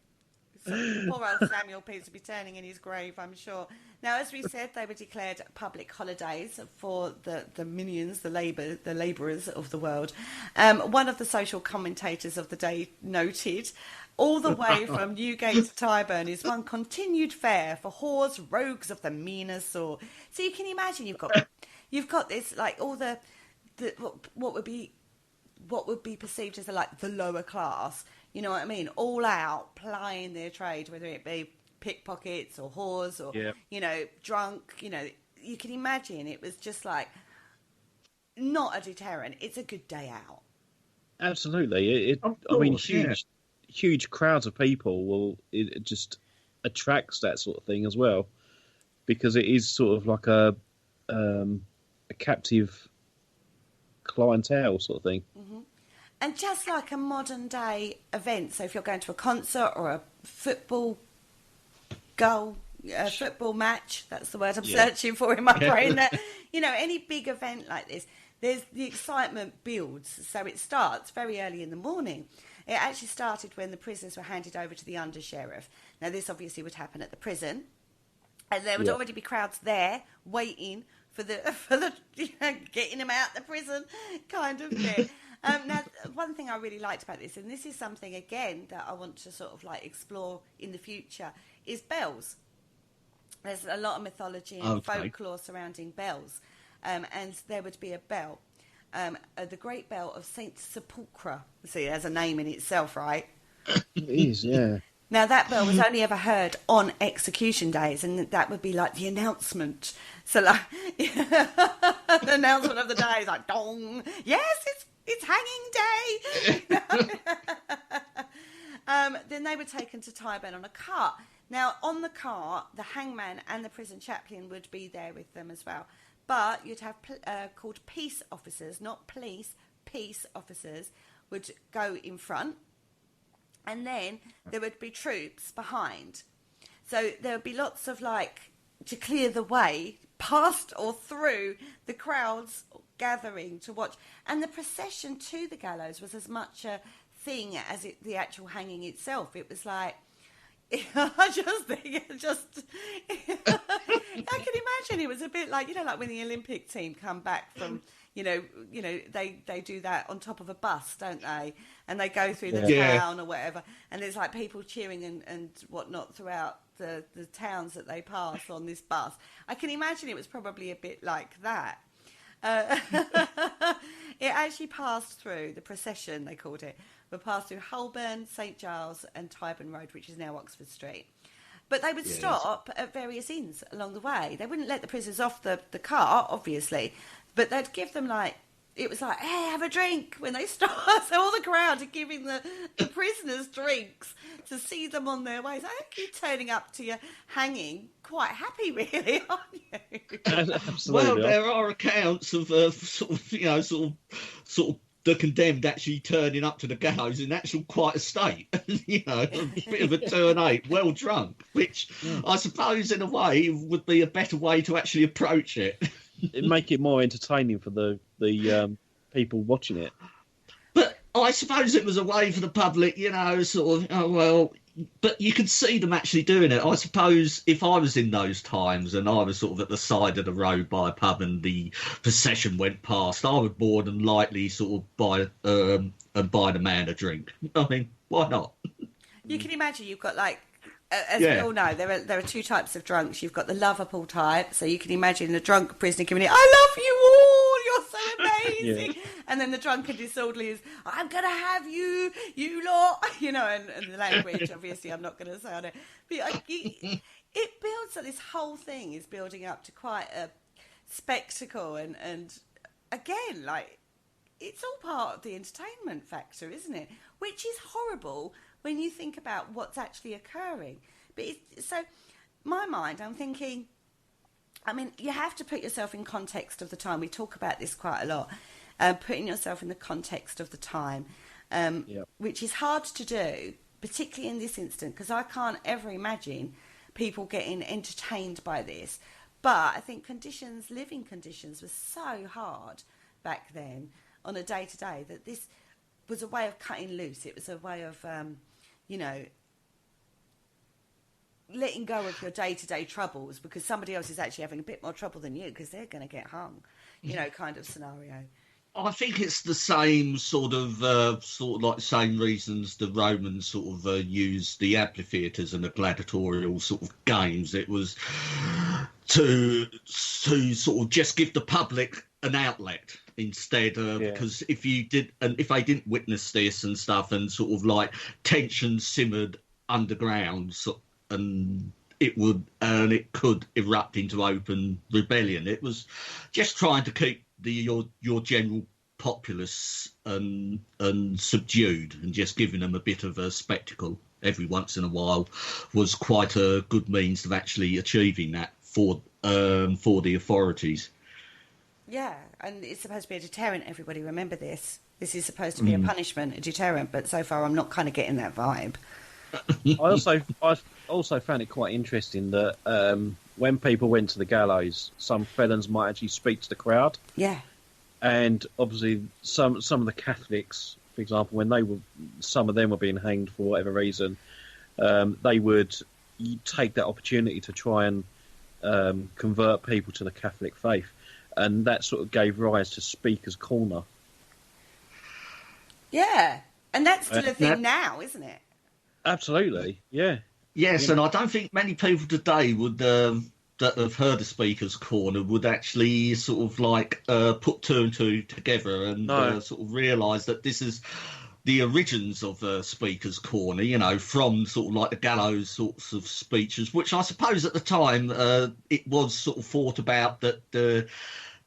Poor old Samuel Pepys will be turning in his grave, I'm sure. Now, as we said, they were declared public holidays for the minions, the labourers of the world. One of the social commentators of the day noted, all the way from Newgate to Tyburn is one continued fair for whores, rogues of the meaner sort. So you can imagine you've got this, like, all the what would be perceived as the lower class. You know what I mean? All out plying their trade, whether it be pickpockets or whores or, drunk. You can imagine it was just like not a deterrent. It's a good day out. Absolutely. Huge crowds of people it just attracts that sort of thing as well, because it is sort of like a captive clientele sort of thing. Mm-hmm. And just like a modern day event, so if you're going to a concert or a football football match, that's the word I'm searching for in my brain, that, any big event like this, the excitement builds. So it starts very early in the morning. It actually started when the prisoners were handed over to the under-sheriff. Now, this obviously would happen at the prison, and there would already be crowds there waiting for the getting them out of the prison kind of thing. Now, one thing I really liked about this, and this is something, again, that I want to sort of explore in the future, is bells. There's a lot of mythology and folklore surrounding bells. And there would be a bell, the Great Bell of St. Sepulchre. See, it has a name in itself, right? It is, yeah. Now, that bell was only ever heard on execution days, and that would be like the announcement. So, like, the announcement of the day is like, dong, yes, it's hanging day. Then they were taken to Tyburn on a cart. Now, on the cart, the hangman and the prison chaplain would be there with them as well. But you'd have called peace officers, not police, peace officers would go in front. And then there would be troops behind. So there would be lots of, like, to clear the way past or through the crowds gathering to watch. And the procession to the gallows was as much a thing as the actual hanging itself. It was like, I can imagine it was a bit like, like when the Olympic team come back from, they do that on top of a bus, don't they? And they go through the town or whatever, and there's like people cheering and whatnot throughout the towns that they pass on this bus. I can imagine it was probably a bit like that. It actually passed through the procession, they called it. We passed through Holborn, St Giles and Tyburn Road, which is now Oxford Street. But they would stop at various inns along the way. They wouldn't let the prisoners off the cart, obviously, but they'd give them, like, it was like, hey, have a drink when they stop. So all the crowd are giving the prisoners drinks to see them on their way. So I think you're turning up to your hanging quite happy, really, aren't you? Absolutely. Well, there are accounts of sort of the condemned actually turning up to the gallows in actual quite a state, a bit of a turn eight, well drunk, which I suppose in a way would be a better way to actually approach it. It'd make it more entertaining for the people watching it. But I suppose it was a way for the public, but you could see them actually doing it. I suppose if I was in those times and I was sort of at the side of the road by a pub and the procession went past, I would more than likely sort of buy the man a drink. I mean, why not? You can imagine you've got, like, as we all know, there are two types of drunks. You've got the lover-pool type, so you can imagine the drunk prisoner giving it, I love you all, you're so amazing. And then the drunken disorderly is, I'm going to have you lot, and the language, obviously, I'm not going to say on it. But it builds, this whole thing is building up to quite a spectacle. And again, like, it's all part of the entertainment factor, isn't it? Which is horrible when you think about what's actually occurring. But so, my mind, I'm thinking, I mean, you have to put yourself in context of the time. We talk about this quite a lot. Putting yourself in the context of the time, which is hard to do, particularly in this instance, because I can't ever imagine people getting entertained by this. But I think living conditions were so hard back then on a day-to-day that this was a way of cutting loose. It was a way of, letting go of your day-to-day troubles because somebody else is actually having a bit more trouble than you because they're going to get hung, kind of scenario. I think it's the same sort of same reasons the Romans sort of used the amphitheatres and the gladiatorial sort of games. It was to sort of just give the public an outlet instead, because if they didn't witness this and stuff, and sort of like tension simmered underground, and it could erupt into open rebellion. It was just trying to keep your general populace and subdued, and just giving them a bit of a spectacle every once in a while was quite a good means of actually achieving that for the authorities. Yeah, and it's supposed to be a deterrent. Everybody remember this. This is supposed to be a punishment, a deterrent, but so far I'm not kind of getting that vibe. I also found it quite interesting that when people went to the gallows, some felons might actually speak to the crowd. Yeah. And obviously some of the Catholics, for example, when some of them were being hanged for whatever reason, they would take that opportunity to try and convert people to the Catholic faith. And that sort of gave rise to Speaker's Corner. Yeah. And that's still a thing now, isn't it? Absolutely, yeah. Yes, and I don't think many people today would that have heard of Speaker's Corner would actually sort of like put two and two together and sort of realise that this is the origins of Speaker's Corner, you know, from sort of like the Gallows sorts of speeches, which I suppose at the time it was sort of thought about that the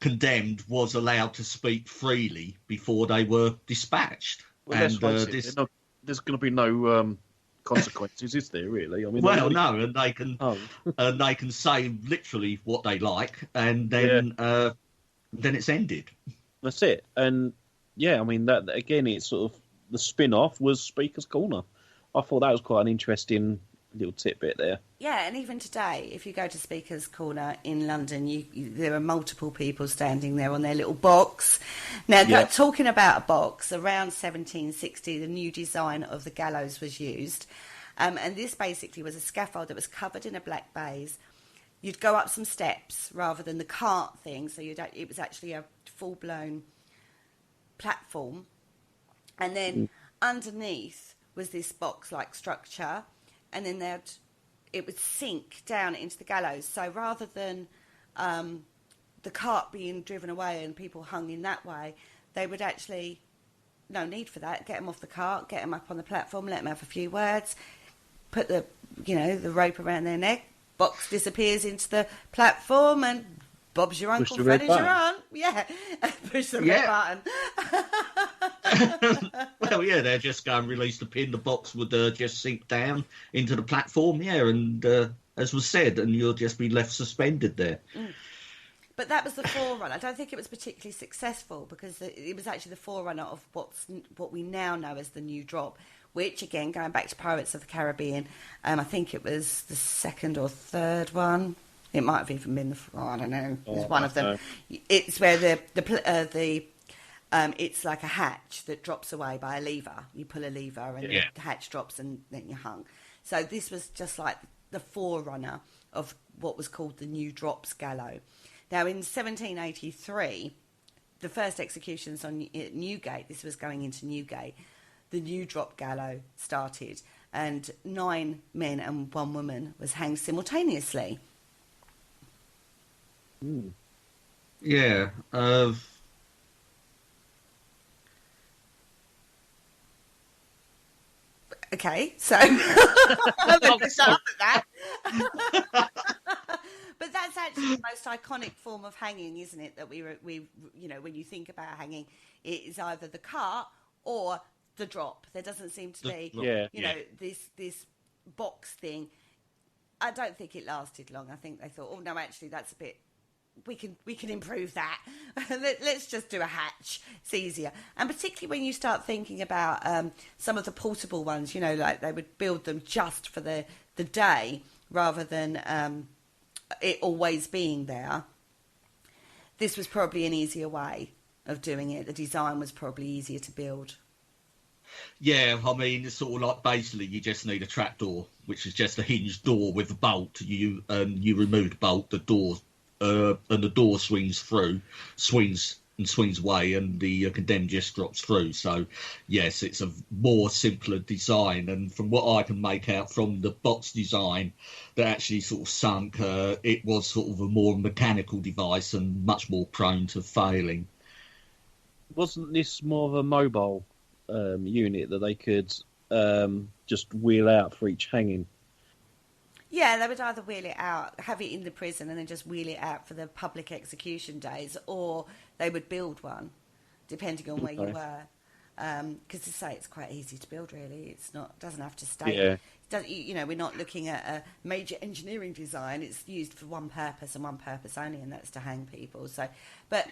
condemned was allowed to speak freely before they were dispatched. Well, let's face it, there's going to be no consequences, is there? Really? I mean, well, no, and oh. they can say literally what they like, and then it's ended. That's it. And yeah, I mean that again. It's sort of the spin-off was Speaker's Corner. I thought that was quite an interesting little tidbit there. Yeah, and even today, if you go to Speaker's Corner in London, there are multiple people standing there on their little box. Now, talking about a box, around 1760, the new design of the Gallows was used. And this basically was a scaffold that was covered in a black baize. You'd go up some steps rather than the cart thing, so it was actually a full-blown platform. And then underneath was this box-like structure, and then it would sink down into the gallows. So rather than the cart being driven away and people hung in that way, they would actually, no need for that, get them off the cart, get them up on the platform, let them have a few words, put the rope around their neck, box disappears into the platform, and Bob's your uncle, Fred is your aunt. Yeah, push the red button. Well, yeah, they're just going to release the pin. The box would just sink down into the platform, and as was said, and you'll just be left suspended there. But that was the forerunner. I don't think it was particularly successful because it was actually the forerunner of what we now know as the new drop, which, again, going back to Pirates of the Caribbean, I think it was the second or third one. It might have even been I don't know. It's one of them. It's where it's like a hatch that drops away by a lever. You pull a lever and the hatch drops and then you're hung. So this was just like the forerunner of what was called the New Drops Gallows. Now in 1783, the first executions on Newgate, this was going into Newgate, the New Drop Gallows started, and 9 men and 1 woman was hanged simultaneously. Yeah. Okay, so let's start with that. But that's actually the most iconic form of hanging, isn't it? That we when you think about hanging, it is either the cart or the drop. There doesn't seem to be, this box thing. I don't think it lasted long. I think they thought, oh no, actually that's a bit. We can improve that. Let's just do a hatch. It's easier. And particularly when you start thinking about some of the portable ones, like they would build them just for the day rather than it always being there. This was probably an easier way of doing it. The design was probably easier to build. Yeah, I mean, it's sort of like basically you just need a trapdoor, which is just a hinged door with a bolt. You remove the bolt, the door. And the door swings away, and the condemned just drops through. So, yes, it's a more simpler design. And from what I can make out from the box design that actually sort of sunk, it was sort of a more mechanical device and much more prone to failing. Wasn't this more of a mobile unit that they could just wheel out for each hanging? Yeah, they would either wheel it out, have it in the prison, and then just wheel it out for the public execution days, or they would build one, depending on where you were. Because to say it's quite easy to build, really. Doesn't have to stay. Yeah. We're not looking at a major engineering design. It's used for one purpose and one purpose only, and that's to hang people. So, but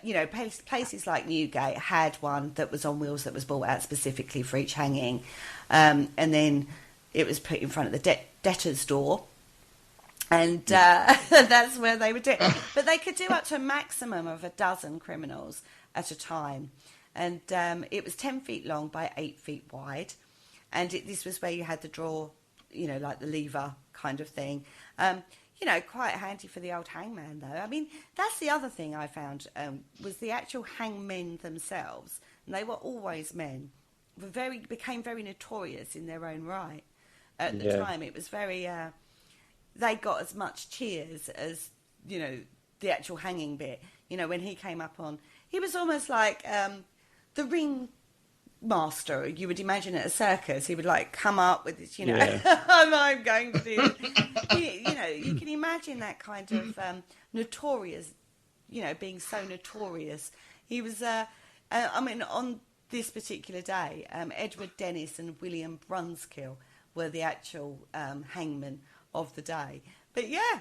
places like Newgate had one that was on wheels that was bought out specifically for each hanging, and then it was put in front of the debtor's door. And that's where they would do it. But they could do up to a maximum of 12 criminals at a time. And it was 10 feet long by 8 feet wide. And this was where you had the draw, like the lever kind of thing. Quite handy for the old hangman, though. I mean, that's the other thing I found was the actual hangmen themselves. And they were always men. Became very notorious in their own right. At the time, it was very... they got as much cheers as, the actual hanging bit. When he came up on... He was almost like the ring master you would imagine at a circus. He would like come up with this, Yeah. I'm going to do this. You can imagine that kind of notorious, being so notorious. He was, on this particular day, Edward Dennis and William Brunskill were the actual hangmen of the day. But yeah,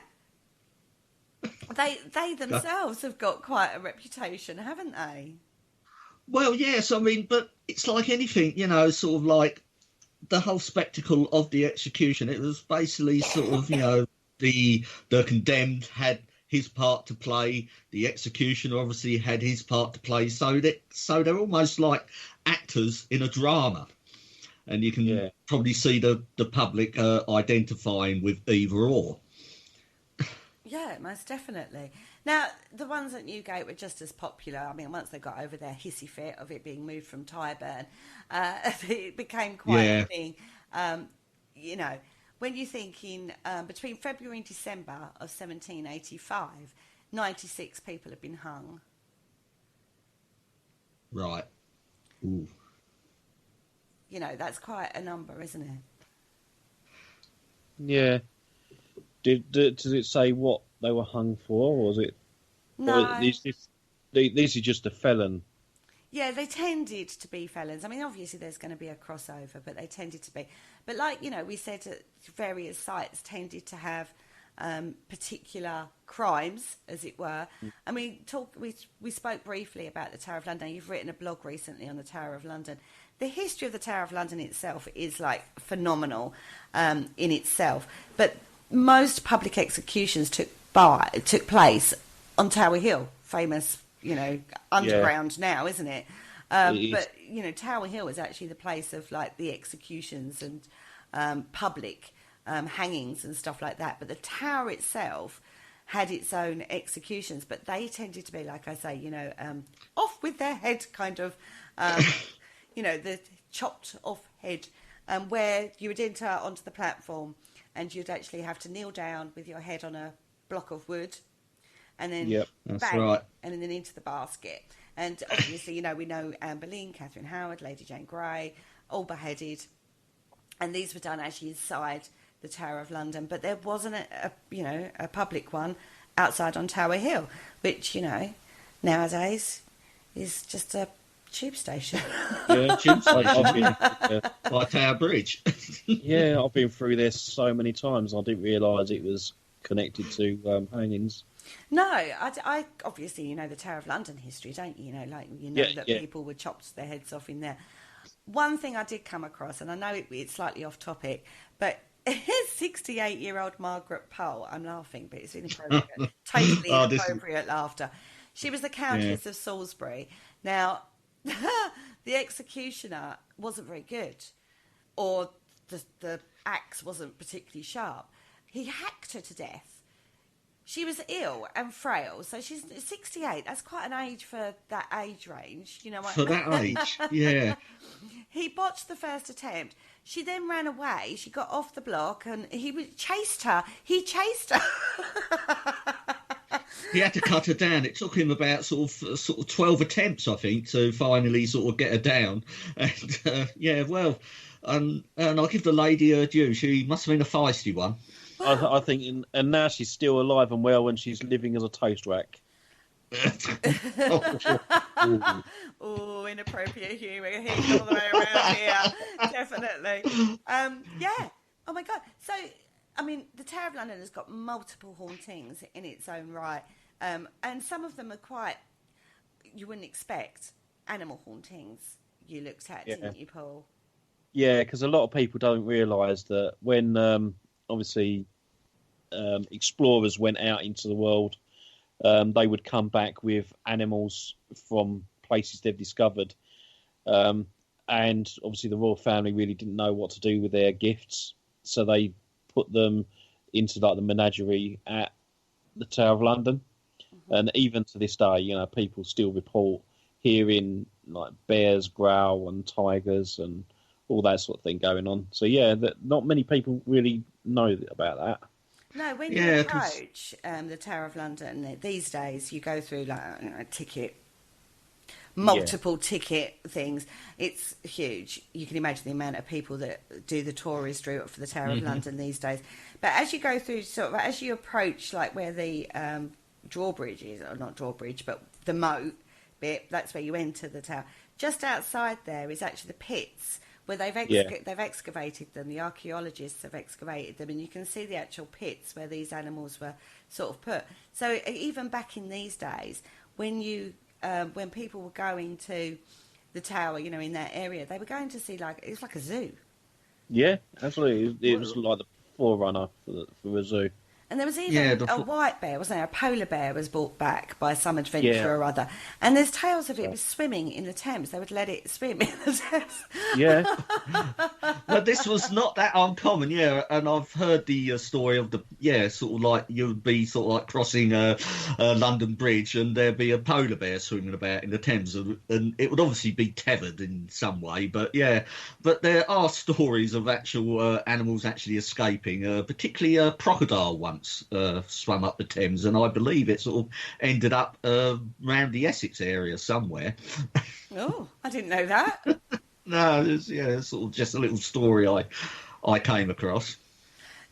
they themselves have got quite a reputation, haven't they? Well, yes, I mean, but it's like anything, sort of like the whole spectacle of the execution. It was basically sort of, the condemned had his part to play, the executioner obviously had his part to play, so they're almost like actors in a drama, and you can probably see the public identifying with either or. Yeah, most definitely. Now, the ones at Newgate were just as popular. I mean, once they got over their hissy fit of it being moved from Tyburn, it became quite a thing. When you think between February and December of 1785, 96 people have been hung. Right. Ooh. That's quite a number, isn't it? Yeah. Does it say what they were hung for, or was it? No. Or this is just a felon. Yeah, they tended to be felons. I mean, obviously there's going to be a crossover, but they tended to be. But like, we said various sites tended to have particular crimes, as it were. And we spoke briefly about the Tower of London. You've written a blog recently on the Tower of London. The history of the Tower of London itself is like phenomenal in itself. But most public executions took place on Tower Hill, famous, underground now, isn't it? But Tower Hill is actually the place of like the executions and public hangings and stuff like that. But the tower itself had its own executions, but they tended to be, like I say, off with their head, kind of, the chopped off head, where you would enter onto the platform. And you'd actually have to kneel down with your head on a block of wood, and then bang, right. and then into the basket. And obviously, we know Anne Boleyn, Catherine Howard, Lady Jane Grey, all beheaded. And these were done actually inside the Tower of London. But there wasn't a public one outside on Tower Hill, which, nowadays is just a tube station. Yeah, tube station. By Tower Bridge. Yeah, I've been through this so many times. I didn't realise it was connected to hangings. No, I obviously the Tower of London history, don't you? That people were chopped their heads off in there. One thing I did come across, and I know it's slightly off topic, but 68-year-old Margaret Pole. I'm laughing, but it's inappropriate. Totally inappropriate laughter. She was the Countess of Salisbury. Now, the executioner wasn't very good, or the axe wasn't particularly sharp. He hacked her to death. She was ill and frail, so she's 68. That's quite an age for that age range, For that age, yeah. He botched the first attempt. She then ran away. She got off the block, and he chased her. He chased her. He had to cut her down. It took him about sort of 12 attempts, I think, to finally sort of get her down. And and I'll give the lady her due. She must have been a feisty one. I think, and now she's still alive and well, and she's living as a toast rack. Oh, inappropriate humour all the way around here. Definitely. Yeah. Oh my God. So, I mean, the Tower of London has got multiple hauntings in its own right, and some of them are quite, you wouldn't expect. Animal hauntings you looked at, didn't you, Paul? Yeah, because a lot of people don't realise that when obviously explorers went out into the world, they would come back with animals from places they've discovered. And obviously the royal family really didn't know what to do with their gifts, so they put them into like the menagerie at the Tower of London. Mm-hmm. And even to this day, people still report hearing like bears growl and tigers and all that sort of thing going on. So not many people really know about that. No, when you approach the Tower of London these days, you go through like a ticket multiple ticket things. It's huge. You can imagine the amount of people that do the tourist route for the Tower of London these days. But as you go through, sort of, as you approach, like where the drawbridge is, or not drawbridge, but the moat bit, that's where you enter the tower. Just outside there is actually the pits where they've excavated them. The archaeologists have excavated them, and you can see the actual pits where these animals were sort of put. So even back in these days, when people were going to the tower, you know, in that area, they were going to see, like, it was like a zoo. Yeah, absolutely. It was like the forerunner for a zoo. And there was even a white bear, wasn't there? A polar bear was brought back by some adventurer or other. And there's tales of it was swimming in the Thames. They would let it swim in the Thames. Yeah. But this was not that uncommon, and I've heard the story of sort of like you would be sort of like crossing a London Bridge and there'd be a polar bear swimming about in the Thames, and it would obviously be tethered in some way, but there are stories of actual animals actually escaping, particularly a crocodile once swam up the Thames, and I believe it sort of ended up around the Essex area somewhere. Oh, I didn't know that. No, it's sort of just a little story I came across.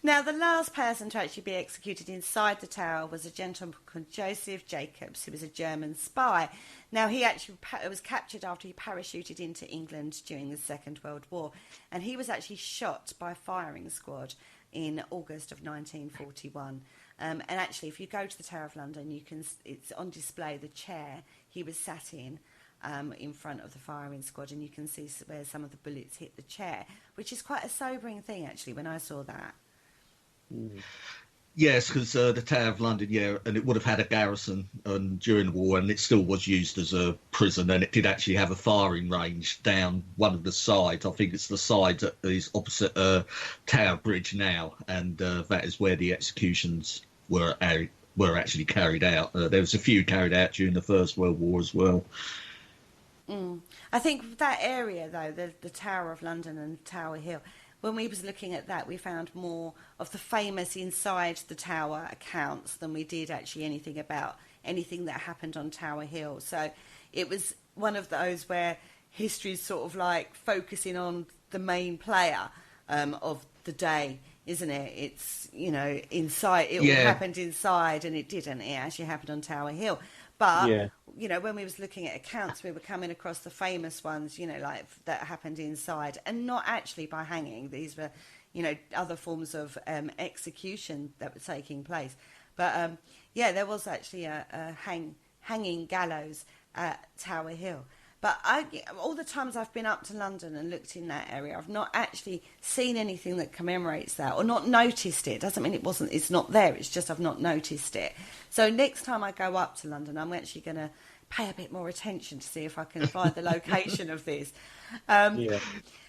Now, the last person to actually be executed inside the tower was a gentleman called Joseph Jacobs, who was a German spy. Now, he actually was captured after he parachuted into England during the Second World War, and he was actually shot by a firing squad in August of 1941. And actually, if you go to the Tower of London, it's on display, the chair he was sat in front of the firing squad, and you can see where some of the bullets hit the chair, which is quite a sobering thing, actually, when I saw that. Mm. Yes, because the Tower of London, and it would have had a garrison during the war, and it still was used as a prison, and it did actually have a firing range down one of the sides. I think it's the side that is opposite Tower Bridge now, and that is where the executions were actually carried out. There was a few carried out during the First World War as well. I think that area, though, the Tower of London and Tower Hill, when we was looking at that, we found more of the famous inside the tower accounts than we did actually anything about anything that happened on Tower Hill. So it was one of those where history's sort of like focusing on the main player of the day, isn't it? It's, you know, inside, it all happened inside, and it didn't. It actually happened on Tower Hill. But, you know, when we was looking at accounts, we were coming across the famous ones, you know, like that happened inside, and not actually by hanging. These were, you know, other forms of execution that were taking place. But, there was actually a hanging gallows at Tower Hill. But all the times I've been up to London and looked in that area, I've not actually seen anything that commemorates that, or not noticed it. Doesn't mean it's not there. It's just I've not noticed it. So next time I go up to London, I'm actually going to pay a bit more attention to see if I can find the location of this. Anyway,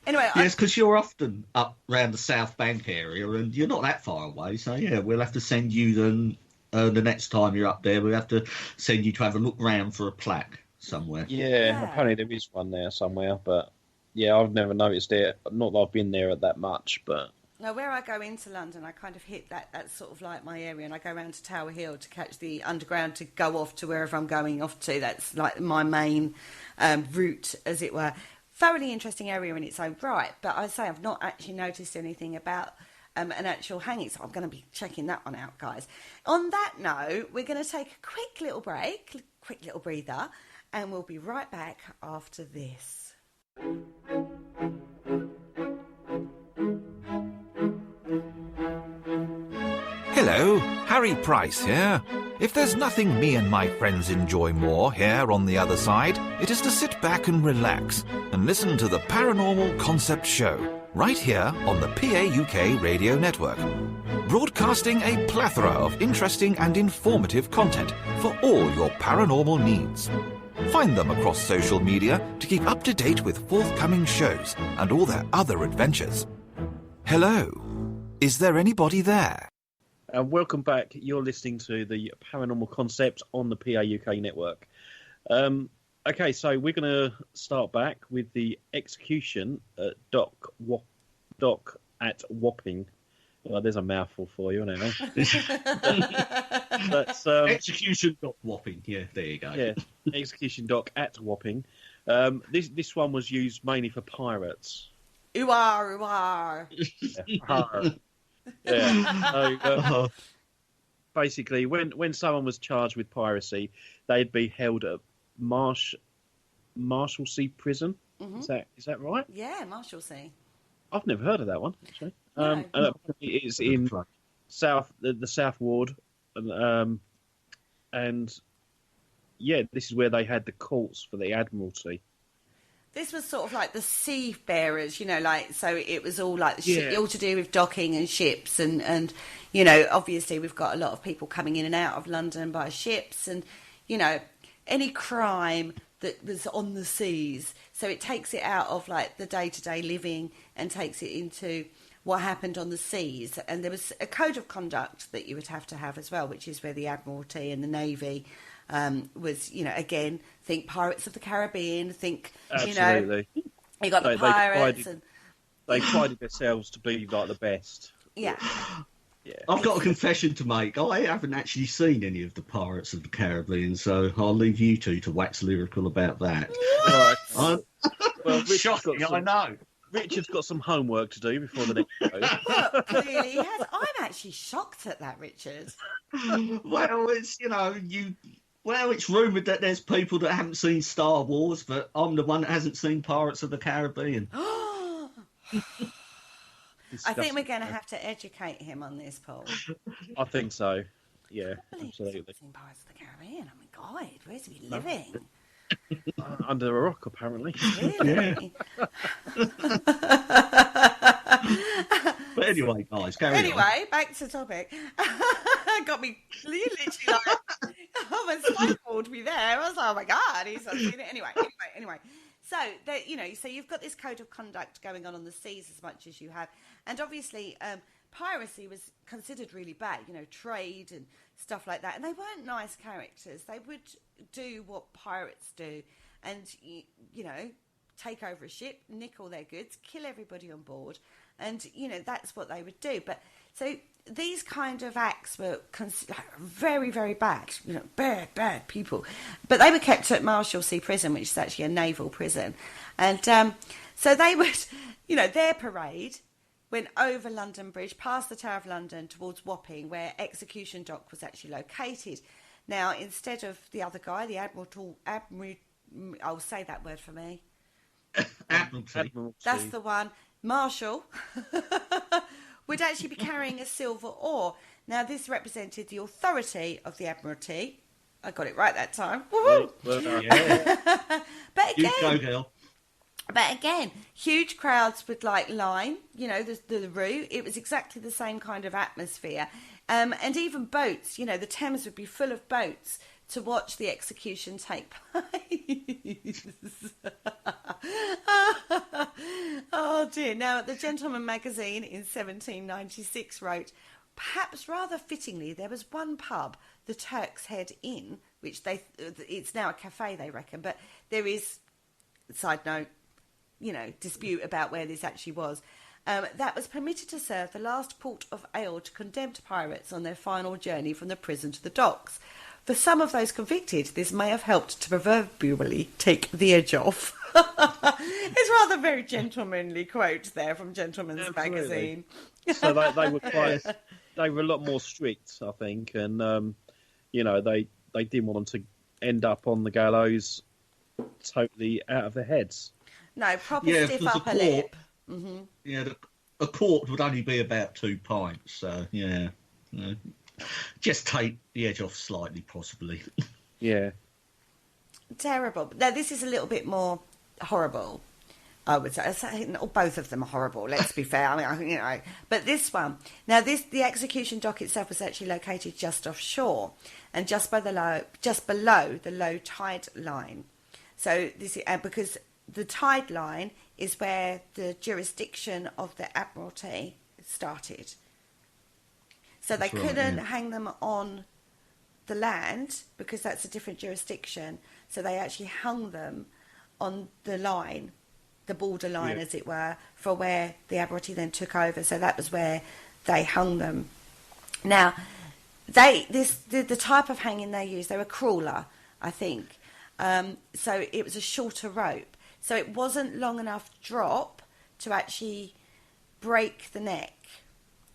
yes, because you're often up around the South Bank area, and you're not that far away. So we'll have to send you the next time you're up there. We'll have to send you to have a look round for a plaque somewhere. Yeah, apparently there is one there somewhere, but I've never noticed it. Not that I've been there that much, but now where I go into London, I kind of hit that's sort of like my area, and I go around to Tower Hill to catch the underground to go off to wherever I'm going off to. That's like my main route, as it were. Thoroughly interesting area in its own right, but I say I've not actually noticed anything about an actual hanging, so I'm going to be checking that one out, guys. On that note, we're going to take a quick little break, quick little breather, and we'll be right back after this. Hello, Harry Price here. If there's nothing me and my friends enjoy more here on the other side, it is to sit back and relax and listen to the Paranormal Concept show, right here on the PAUK radio network. Broadcasting a plethora of interesting and informative content for all your paranormal needs. Find them across social media to keep up to date with forthcoming shows and all their other adventures. Hello, is there anybody there? And welcome back. You're listening to the Paranormal Concept on the PAUK network. Okay, so we're going to start back with the execution at Dock at Wapping Well, there's a mouthful for you, anyway. That's Execution dot Wapping. Yeah, there you go. yeah, execution dock at Wapping. This one was used mainly for pirates. Ooh are. Yeah. Har. Yeah. So, basically, when someone was charged with piracy, they'd be held at Marshalsea Prison. Mm-hmm. Is that right? Yeah, Marshalsea. I've never heard of that one actually. No. It's in the South Ward, and yeah, this is where they had the courts for the Admiralty. This was sort of like the seafarers, like, so it was all like Yeah. all to do with docking and ships and, obviously we've got a lot of people coming in and out of London by ships and, any crime that was on the seas. So it takes it out of like the day-to-day living and takes it into what happened on the seas. And there was a code of conduct that you would have to have as well, which is where the Admiralty and the Navy was, again, think Pirates of the Caribbean, think, Absolutely. you got the pirates. They prided themselves to be like the best. Yeah. Yeah. I've got a confession to make. I haven't actually seen any of the Pirates of the Caribbean, so I'll leave you two to wax lyrical about that. Right. Well, shocking, I know. Richard's got some homework to do before the next show. Well, clearly he has. I'm actually shocked at that, Richard. Well, it's, it's rumoured that there's people that haven't seen Star Wars, but I'm the one that hasn't seen Pirates of the Caribbean. I think we're going to have to educate him on this, Paul. I think so. Yeah, I believe absolutely. he's seen Pirates of the Caribbean. Oh my God, where's he living? Under a rock, apparently. Really? But anyway, guys, carry on. Anyway, back to topic. Got me literally like, almost stifled me there. I was like, oh my God, he's not seen it. Anyway. So, so you've got this code of conduct going on the seas as much as you have. And obviously, piracy was considered really bad, trade and stuff like that. And they weren't nice characters. They would do what pirates do and, take over a ship, nick all their goods, kill everybody on board. And, that's what they would do. But so these kind of acts were very, very bad, bad people. But they were kept at Marshalsea Prison, which is actually a naval prison. And so they would, their parade went over London Bridge, past the Tower of London, towards Wapping, where Execution Dock was actually located. Now, instead of the other guy, the I'll say that word for me. Admiralty. That's the one. Marshall would actually be carrying a silver oar. Now, this represented the authority of the Admiralty. I got it right that time. Woohoo! Yeah. But You again, go, girl. huge crowds would line, the route. It was exactly the same kind of atmosphere. And even boats, the Thames would be full of boats to watch the execution take place. Oh dear. Now, the Gentleman magazine in 1796 wrote, perhaps rather fittingly, there was one pub, the Turk's Head Inn, which it's now a cafe, they reckon, but there is, side note, dispute about where this actually was, that was permitted to serve the last quart of ale to condemned pirates on their final journey from the prison to the docks. For some of those convicted, this may have helped to proverbially take the edge off. It's rather a very gentlemanly quote there from Gentleman's magazine. So they were they were a lot more strict, I think, and they didn't want them to end up on the gallows totally out of their heads. No, proper stiff upper lip. Mm-hmm. Yeah, a quart would only be about 2 pints, so yeah. Just take the edge off slightly, possibly. Yeah. Terrible. Now, this is a little bit more horrible, I would say. Both of them are horrible, let's be fair. I mean, but this one, now the execution dock itself was actually located just offshore and just below the low tide line. So this is because the tide line is where the jurisdiction of the Admiralty started. So they couldn't hang them on the land because that's a different jurisdiction. So they actually hung them on the line, the border line, as it were, for where the Admiralty then took over. So that was where they hung them. Now, the type of hanging they used, they were crawler, I think. So it was a shorter rope. So it wasn't long enough drop to actually break the neck.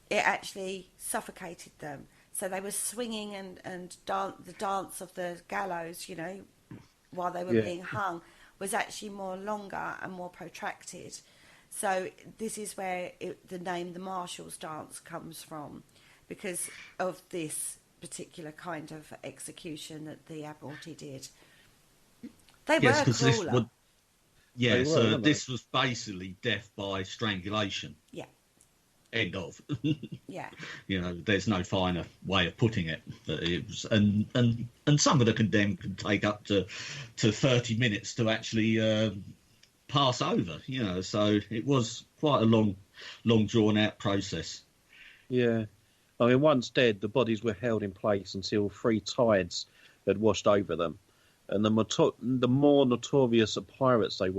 It actually suffocated them. So they were swinging and the dance of the gallows, you know, while they were being hung, was actually more longer and more protracted. So this is where the name the Marshal's dance comes from, because of this particular kind of execution that the Admiralty did. They were crueler. This was basically death by strangulation. Yeah. End of. Yeah. You know, there's no finer way of putting it. But it was, and some of the condemned can take up to 30 minutes to actually pass over. You know, so it was quite a long drawn out process. Yeah, I mean, once dead, the bodies were held in place until 3 tides had washed over them, and the more notorious pirates they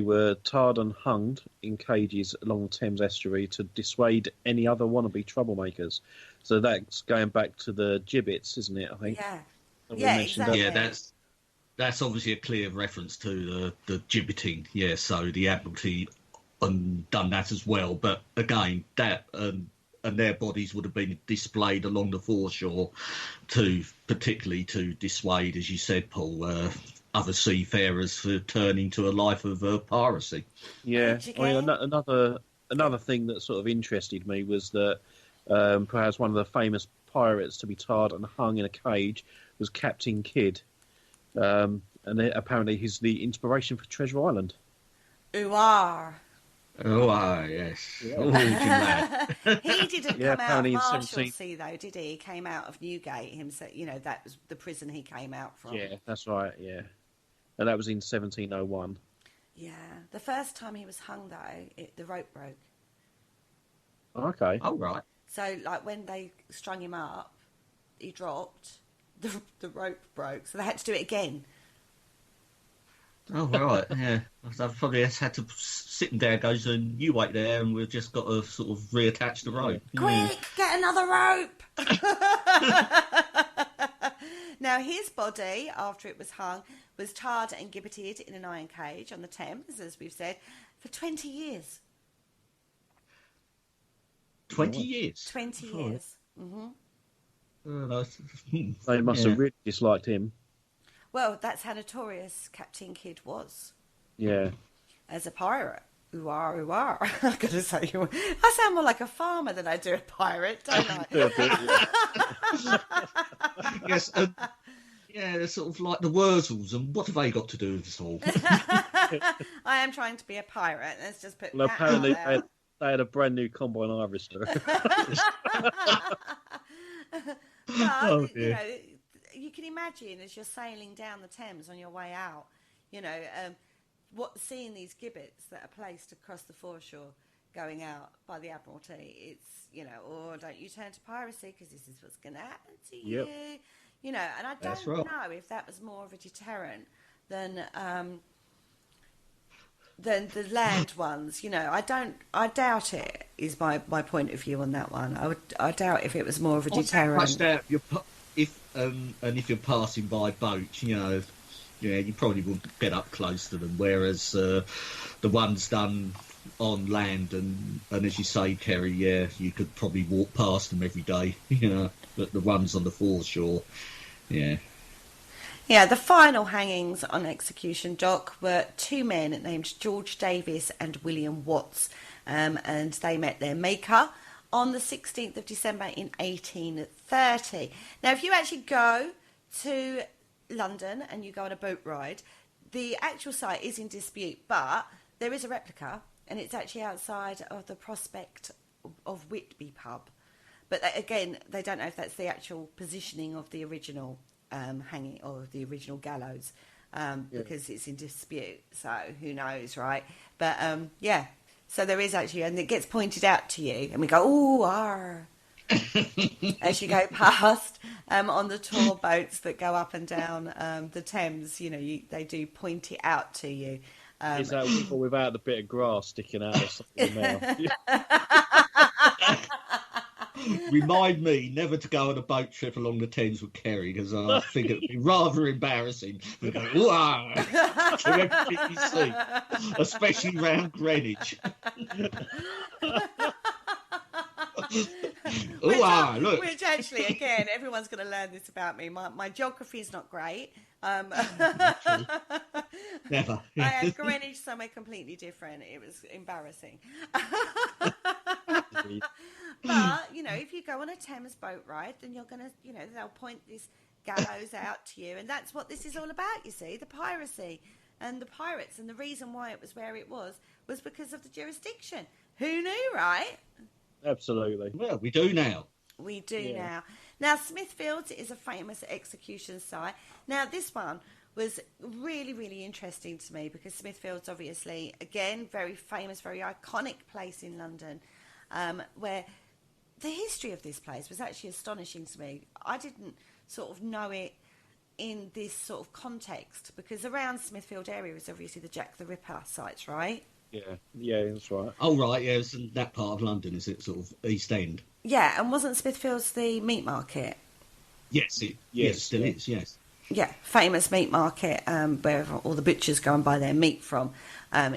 were tarred and hung in cages along the Thames estuary to dissuade any other wannabe troublemakers. So that's going back to the gibbets, isn't it? I think. Yeah. Exactly. Yeah, that's obviously a clear reference to the gibbeting. Yeah, so the Admiralty done that as well. But again, that and their bodies would have been displayed along the foreshore particularly to dissuade, as you said, Paul, other seafarers for turning to a life of piracy. Yeah, I mean, another thing that sort of interested me was that perhaps one of the famous pirates to be tarred and hung in a cage was Captain Kidd, and apparently he's the inspiration for Treasure Island. Yes. Yeah. He didn't come out of Marshalsea, 17... though, did he? He came out of Newgate himself. You know, that was the prison he came out from. Yeah, that's right, yeah. And that was in 1701. Yeah. The first time he was hung, though, the rope broke. Okay. Oh, right. So, like, when they strung him up, he dropped, the rope broke, so they had to do it again. Oh, right, yeah. I've probably had to sit him there, goes, and you wait there, and we've just got to sort of reattach the rope. Quick, get another rope! Now, his body, after it was hung, was tarred and gibbeted in an iron cage on the Thames, as we've said, for 20 years. 20 years? 20 years. Mm-hmm. They must have really disliked him. Well, that's how notorious Captain Kidd was. Yeah. As a pirate. Ooh-ah, ooh-ah. I've got to say, I sound more like a farmer than I do a pirate, don't I? Yes. Yeah, they're sort of like the Wurzels, and what have they got to do with this all? I am trying to be a pirate. Let's just put well, that apparently out there. they had a brand new combine harvester. But, you know, you can imagine as you're sailing down the Thames on your way out, you know, seeing these gibbets that are placed across the foreshore going out by the Admiralty. It's, you know, don't you turn to piracy because this is what's going to happen to you. You know, and I don't know if that was more of a deterrent than the land ones. You know, I doubt it is my point of view on that one. I doubt if it was more of a deterrent. I doubt if you're passing by boats, you know, you probably wouldn't get up close to them. Whereas the ones done on land and as you say, Kerry, you could probably walk past them every day, you know. But the ones on the foreshore, yeah, the final hangings on execution dock were 2 men named George Davis and William Watts, and they met their maker on the 16th of December in 1830. Now, if you actually go to London and you go on a boat ride, the actual site is in dispute, but there is a replica, and it's actually outside of the Prospect of Whitby pub. But again, they don't know if that's the actual positioning of the original hanging or the original gallows, because it's in dispute. So who knows, right? But so there is actually, and it gets pointed out to you, and we go, ooh, ar. As you go past on the tour boats that go up and down the Thames, you know, they do point it out to you. Is that with or without the bit of grass sticking out of the mouth? Remind me never to go on a boat trip along the Thames with Kerry, because I think it'd be rather embarrassing to go, "Wow," to everything you see, especially round Greenwich. Look. Which actually, again, everyone's going to learn this about me. My geography is not great. Never. I had Greenwich somewhere completely different. It was embarrassing. But, if you go on a Thames boat ride, then you're going to, they'll point this gallows out to you. And that's what this is all about, you see, the piracy and the pirates. And the reason why it was where it was because of the jurisdiction. Who knew, right? Absolutely. Well, we do now. We do now. Now, Smithfields is a famous execution site. Now, this one was really, really interesting to me because Smithfields, obviously, again, very famous, very iconic place in London, where the history of this place was actually astonishing to me. I didn't sort of know it in this sort of context because around Smithfield area is obviously the Jack the Ripper sites, right? Yeah, that's right. Oh, right, yeah, it's in that part of London, is it, sort of East End? Yeah, and wasn't Smithfields the meat market? Yes, it still is, yes. Yeah, famous meat market where all the butchers go and buy their meat from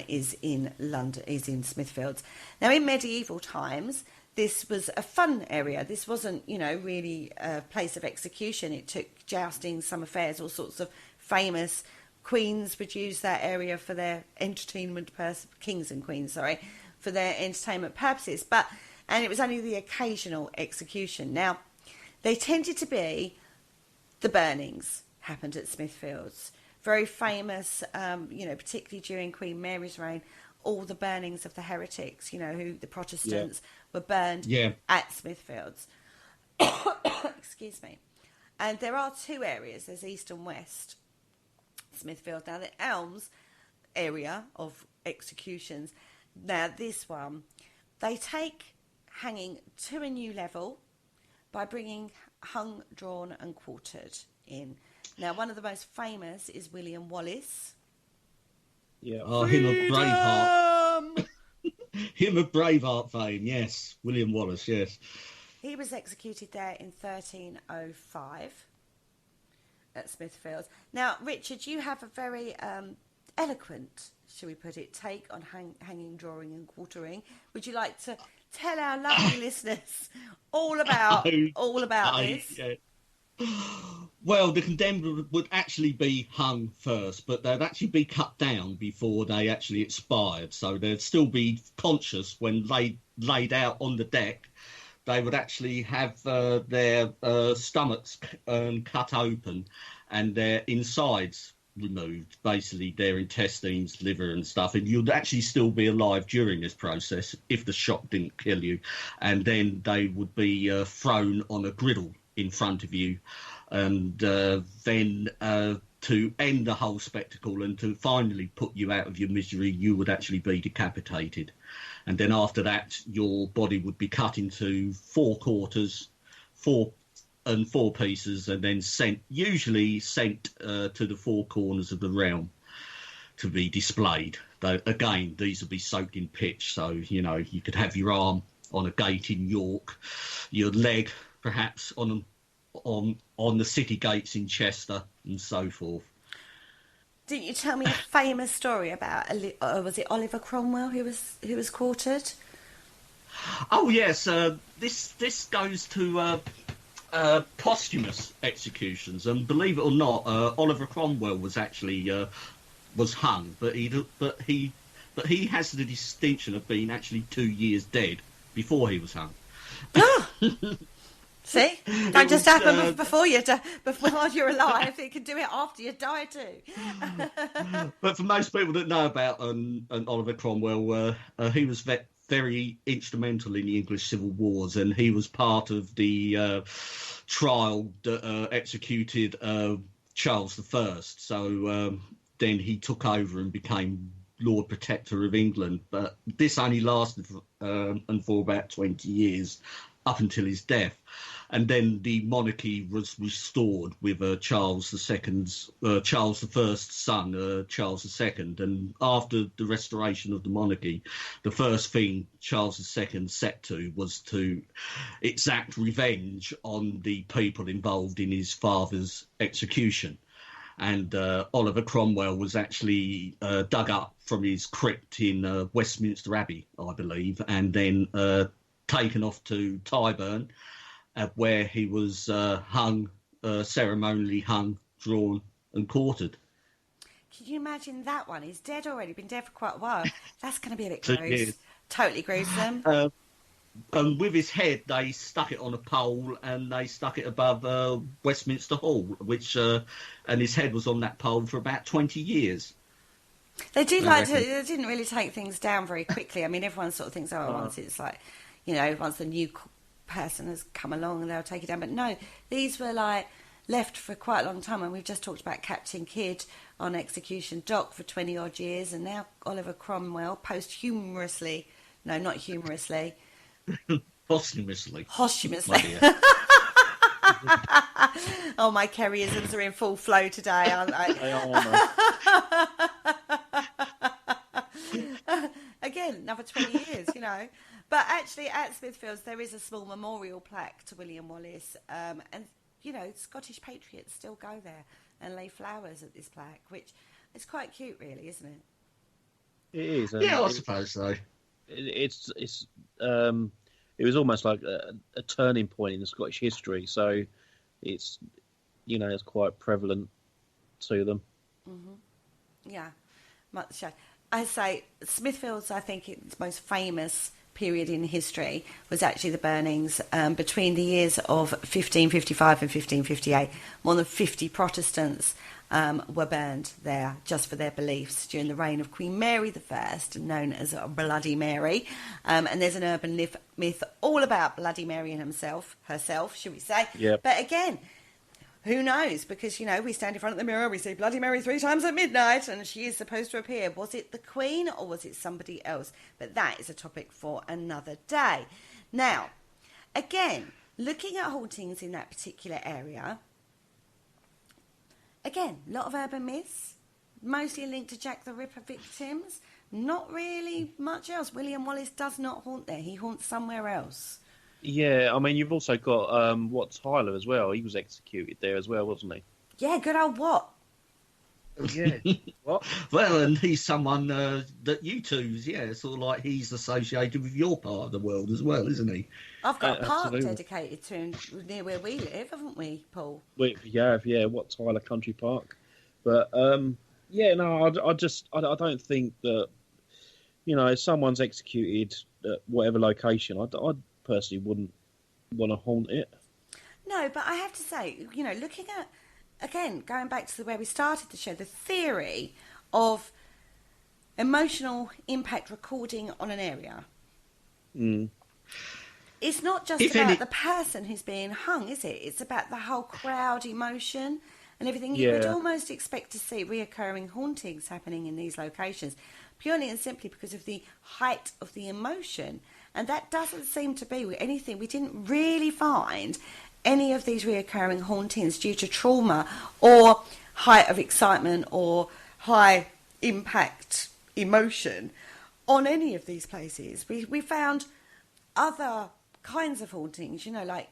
is in London, is in Smithfields. Now, in medieval times, this was a fun area. This wasn't, really a place of execution. It took jousting, summer fairs, all sorts of famous queens would use that area for their entertainment kings and queens, for their entertainment purposes. And it was only the occasional execution. Now, they tended to be the burnings happened at Smithfields. Very famous, particularly during Queen Mary's reign, all the burnings of the heretics, who the Protestants were burned at Smithfields. Excuse me. And there are two areas, there's East and West Smithfield. Now, the Elms area of executions, now this one, they take hanging to a new level by bringing hung, drawn and quartered in. Now, one of the most famous is William Wallace. Yeah. Oh, him of Braveheart. Him of Braveheart fame, yes. William Wallace, yes. He was executed there in 1305 at Smithfields. Now, Richard, you have a very eloquent, shall we put it, take on hanging, drawing and quartering. Would you like to tell our lovely listeners all about this? Yeah. Well, the condemned would actually be hung first, but they'd actually be cut down before they actually expired. So they'd still be conscious when laid out on the deck. They would actually have their stomachs cut open and their insides removed, basically their intestines, liver and stuff, and you'd actually still be alive during this process if the shock didn't kill you. And then they would be thrown on a griddle in front of you, and then to end the whole spectacle and to finally put you out of your misery, you would actually be decapitated. And then after that, your body would be cut into four quarters, four pieces, and then usually sent to the four corners of the realm to be displayed. Though again, these would be soaked in pitch, so you could have your arm on a gate in York, your leg perhaps on the city gates in Chester, and so forth. Didn't you tell me a famous story about was it Oliver Cromwell who was quartered? Oh yes, this goes to posthumous executions, and believe it or not, Oliver Cromwell was actually was hung, but he has the distinction of being actually 2 years dead before he was hung. See, don't just happen before you're alive. It can do it after you die too. But for most people that know about Oliver Cromwell, he was very instrumental in the English Civil Wars, and he was part of the trial that executed Charles I. So then he took over and became Lord Protector of England. But this only lasted for about 20 years. up until his death. And then the monarchy was restored with Charles I's son, Charles II. And after the restoration of the monarchy, the first thing Charles II set to was to exact revenge on the people involved in his father's execution. And Oliver Cromwell was actually dug up from his crypt in Westminster Abbey, I believe, and then taken off to Tyburn, where he was ceremonially hung, drawn, and quartered. Can you imagine that one? He's dead already, been dead for quite a while. That's going to be a bit 2 gross. years. Totally gruesome. And with his head, they stuck it on a pole and they stuck it above Westminster Hall, and his head was on that pole for about 20 years. They didn't really take things down very quickly. I mean, everyone sort of thinks, once it's like, once the new person has come along, they'll take it down. But no, these were like left for quite a long time. And we've just talked about Captain Kidd on execution dock for 20 odd years. And now Oliver Cromwell posthumously, no, not humorously, Posthumously. Oh, my Kerryisms are in full flow today, aren't they? They are. Again, another 20 years, But actually, at Smithfields, there is a small memorial plaque to William Wallace. And, Scottish patriots still go there and lay flowers at this plaque, which is quite cute, really, isn't it? It is. Yeah, I suppose so. It was almost like a turning point in the Scottish history. So it's, it's quite prevalent to them. Mm-hmm. Yeah, much so. I say Smithfields, I think its most famous period in history was actually the burnings between the years of 1555 and 1558. More than 50 Protestants were burned there just for their beliefs during the reign of Queen Mary I, known as Bloody Mary. And there's an urban myth all about Bloody Mary and herself, should we say. Yep. But again, who knows? Because, we stand in front of the mirror, we see Bloody Mary 3 times at midnight, and she is supposed to appear. Was it the Queen or was it somebody else? But that is a topic for another day. Now, again, looking at hauntings in that particular area, again, a lot of urban myths, mostly linked to Jack the Ripper victims. Not really much else. William Wallace does not haunt there. He haunts somewhere else. Yeah, I mean, you've also got Tyler as well. He was executed there as well, wasn't he? Yeah, good old Wat. Yeah. What? Well, and he's someone that you two's, sort of like he's associated with your part of the world as well, isn't he? I've got a park Absolutely. dedicated to him near where we live, haven't we, Paul? We have, Wat Tyler Country Park. But, I don't think that, if someone's executed at whatever location, I personally wouldn't want to haunt it. No, but I have to say, looking at, again, going back to where we started the show, the theory of emotional impact recording on an area. Mm. It's not just about the person who's being hung, is it? It's about the whole crowd emotion and everything. You would almost expect to see reoccurring hauntings happening in these locations, purely and simply because of the height of the emotion. And that doesn't seem to be anything. We didn't really find any of these reoccurring hauntings due to trauma or height of excitement or high impact emotion on any of these places. We found other kinds of hauntings, like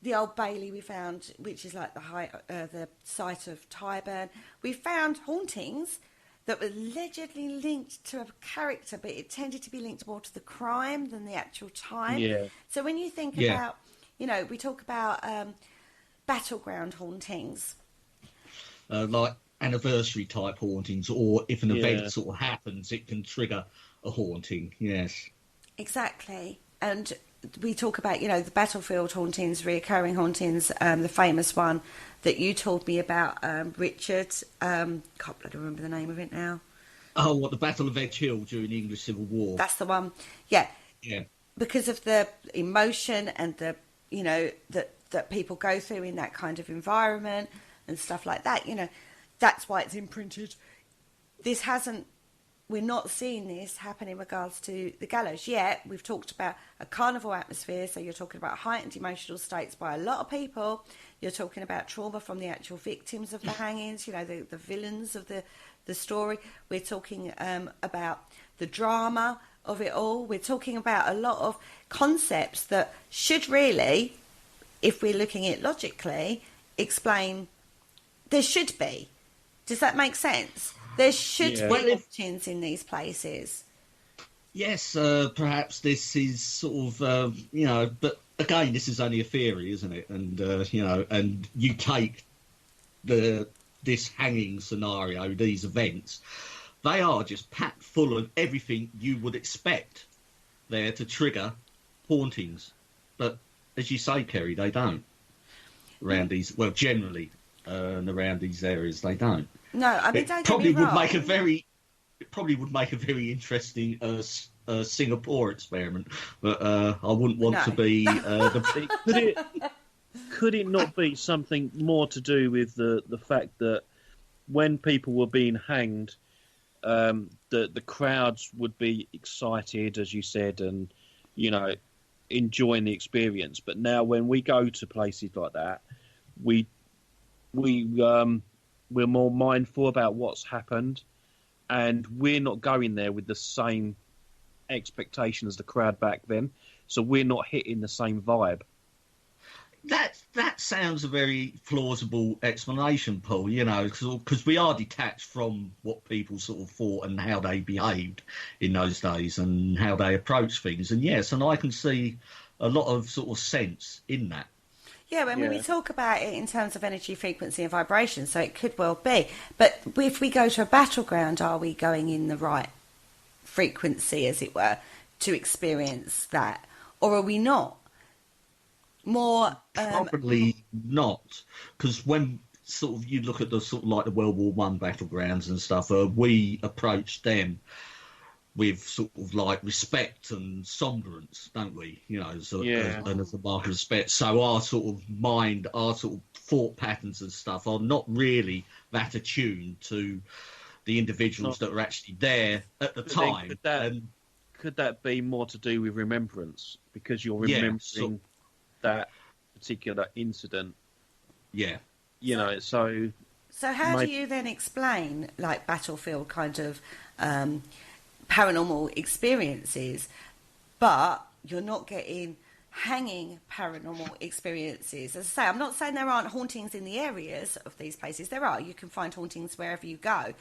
the Old Bailey we found, which is like the site of Tyburn. We found hauntings that were allegedly linked to a character, but it tended to be linked more to the crime than the actual time. Yeah. So when you think about, we talk about battleground hauntings. Like anniversary type hauntings, or if an event sort of happens, it can trigger a haunting, yes. Exactly. And we talk about, the battlefield hauntings, reoccurring hauntings, the famous one that you told me about, Richard. Can't bloody remember the name of it now. Oh, what, the Battle of Edge Hill during the English Civil War? That's the one. Yeah. Yeah. Because of the emotion and the, that people go through in that kind of environment and stuff like that, that's why it's imprinted. This hasn't we're not seeing this happen in regards to the gallows yet. We've talked about a carnival atmosphere, so you're talking about heightened emotional states by a lot of people. You're talking about trauma from the actual victims of the hangings, you know, the villains of the story. We're talking about the drama of it all. We're talking about a lot of concepts that should really, if we're looking at it logically, explain there should be. Does that make sense? There should be hauntings in these places. Yes, perhaps this is sort of, you know, but again, this is only a theory, isn't it? And, you know, and you take this hanging scenario, these events, they are just packed full of everything you would expect there to trigger hauntings. But as you say, Kerry, they don't. Around these, well, generally, around these areas, they don't. No, I mean, don't get me It probably would make a very interesting Singapore experiment, but I wouldn't want to be the. Could it not be something more to do with the fact that when people were being hanged, the crowds would be excited, as you said, and you know, enjoying the experience. But now, when we go to places like that, we're more mindful about what's happened, and we're not going there with the same expectation as the crowd back then. So we're not hitting the same vibe. That sounds a very plausible explanation, Paul. You know, because we are detached from what people sort of thought and how they behaved in those days and how they approached things. And yes, and I can see a lot of sort of sense in that. Yeah, when we talk about it in terms of energy, frequency and vibration, so it could well be. But if we go to a battleground, are we going in the right frequency, as it were, to experience that? Or are we not? More... Probably not, because when sort of you look at the sort of like the World War One battlegrounds and stuff, we approach them with sort of like respect and sombrance, don't we? You know, as a mark of respect. So our sort of mind, our sort of thought patterns and stuff are not really that attuned to the individuals that are actually there at the time. Could that be more to do with remembrance? Because you're remembering that particular incident. Yeah. You know, so... So how do you then explain, like, battlefield kind of... paranormal experiences, but you're not getting hanging paranormal experiences? As I say, I'm not saying there aren't hauntings in the areas of these places. There are. You can find hauntings wherever you go.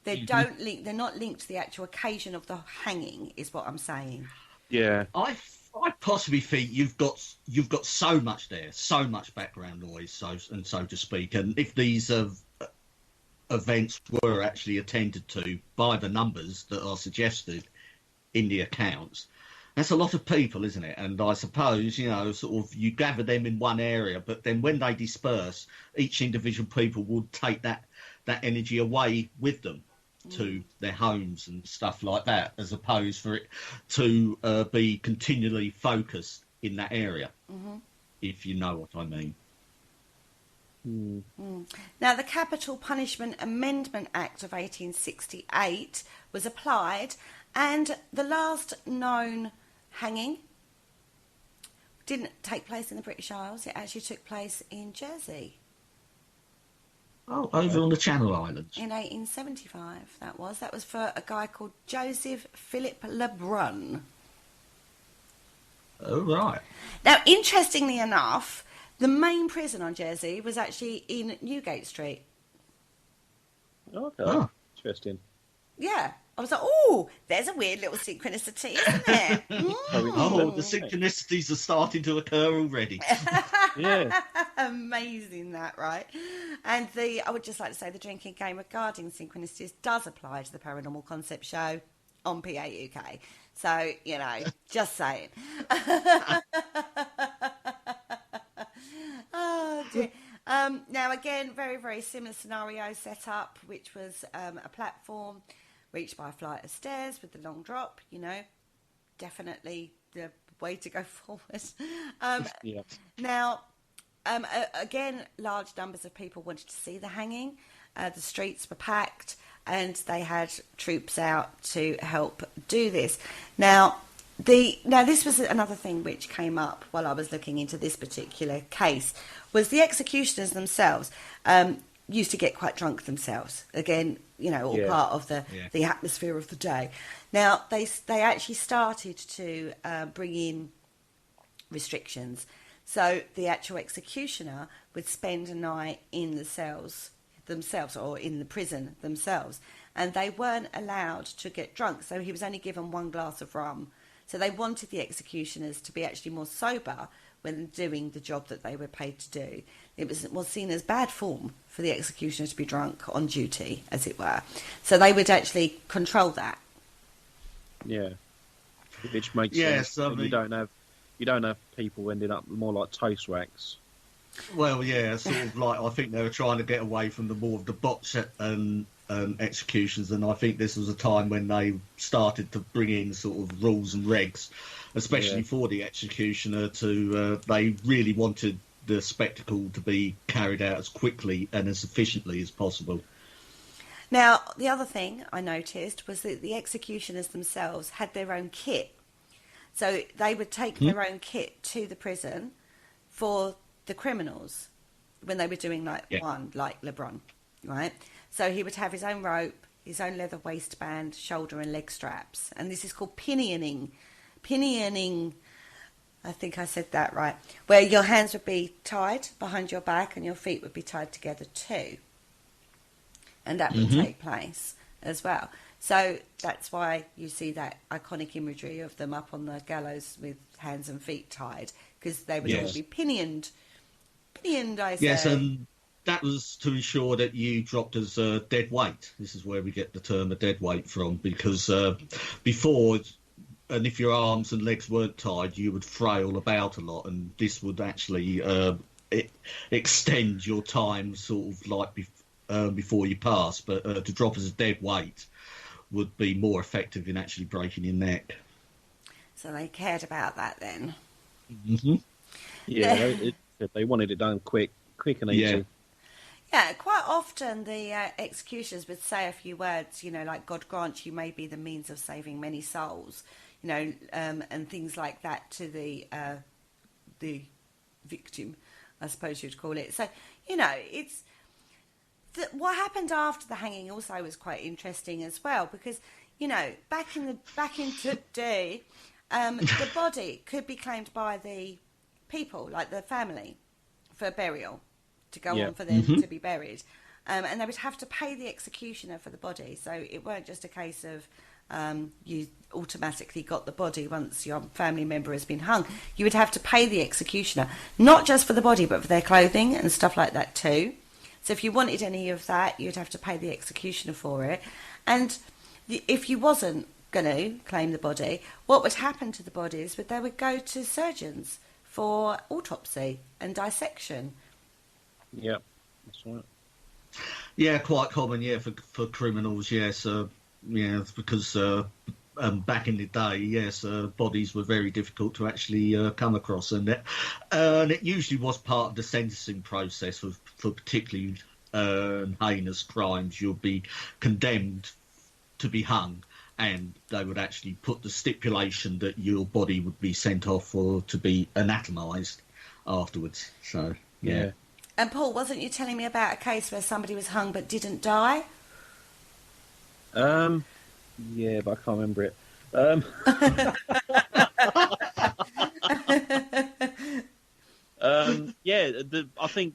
They don't link. They're not linked to the actual occasion of the hanging, is what I'm saying. Yeah, I possibly think you've got so much there, so much background noise, so to speak, and if these events were actually attended to by the numbers that are suggested in the accounts, that's a lot of people, isn't it? And I suppose, you know, sort of you gather them in one area, but then when they disperse, each individual people would take that energy away with them to their homes and stuff like that, as opposed for it to be continually focused in that area, if you know what I mean. Now, the Capital Punishment Amendment Act of 1868 was applied, and the last known hanging didn't take place in the British Isles. It actually took place in Jersey. Oh, over on the Channel Islands. In 1875, that was for a guy called Joseph Philip Lebrun. Oh, right. Now, interestingly enough, the main prison on Jersey was actually in Newgate Street. Okay. Oh. Interesting. Yeah. I was like, oh, there's a weird little synchronicity, isn't there? Oh, the synchronicities are starting to occur already. Yeah. Amazing that, right? And I would just like to say the drinking game regarding synchronicities does apply to the Paranormal Concept show on PA UK. So, you know, just saying. Oh, dear. Now, again, very, very similar scenario set up, which was a platform reached by a flight of stairs with the long drop, you know, definitely the way to go forward. Now, again, large numbers of people wanted to see the hanging. The streets were packed. and they had troops out to help do this. Now this was another thing which came up while I was looking into this particular case, was the executioners themselves used to get quite drunk themselves. Again, all part of the atmosphere of the day. Now, they actually started to bring in restrictions. So the actual executioner would spend a night in the cells themselves, or in the prison themselves, and they weren't allowed to get drunk. So he was only given 1 glass of rum. So they wanted the executioners to be actually more sober when doing the job that they were paid to do. It was seen as bad form for the executioner to be drunk on duty, as it were. So they would actually control that. Yeah, which makes sense. You don't have people ending up more like toast racks. Well, yeah, sort of like, I think they were trying to get away from the more of the botch executions, and I think this was a time when they started to bring in sort of rules and regs, especially for the executioner. They really wanted the spectacle to be carried out as quickly and as efficiently as possible. Now, the other thing I noticed was that the executioners themselves had their own kit. So they would take their own kit to the prison for the criminals when they were doing like LeBron, right? So he would have his own rope, his own leather waistband, shoulder and leg straps. And this is called pinioning. Pinioning, I think I said that right, where your hands would be tied behind your back and your feet would be tied together too. And that would take place as well. So that's why you see that iconic imagery of them up on the gallows with hands and feet tied, because they would all be pinioned. Pinioned, I say. Yes, and that was to ensure that you dropped as dead weight. This is where we get the term a dead weight from, because before, and if your arms and legs weren't tied, you would frail about a lot, and this would actually extend your time sort of like before you pass. But to drop as a dead weight would be more effective in actually breaking your neck. So they cared about that then. Mm-hmm. Yeah, they wanted it done quick and easy. Yeah, quite often the executioners would say a few words, like, God grant you may be the means of saving many souls, and things like that to the victim, I suppose you'd call it. So, it's... what happened after the hanging also was quite interesting as well, because, back in the day, the body could be claimed by the people, like the family, for burial, to go on for them to be buried. And they would have to pay the executioner for the body. So it weren't just a case of you automatically got the body once your family member has been hung. You would have to pay the executioner, not just for the body, but for their clothing and stuff like that too. So if you wanted any of that, you'd have to pay the executioner for it. And if you wasn't going to claim the body, what would happen to the bodies? They would go to surgeons for autopsy and dissection. Yeah, that's right. Yeah, quite common, for criminals, yes. Because back in the day, yes, bodies were very difficult to actually come across, and it usually was part of the sentencing process for particularly heinous crimes. You'll be condemned to be hung, and they would actually put the stipulation that your body would be sent off to be anatomised afterwards. So, yeah. And Paul, wasn't you telling me about a case where somebody was hung but didn't die? Yeah, but I can't remember it. I think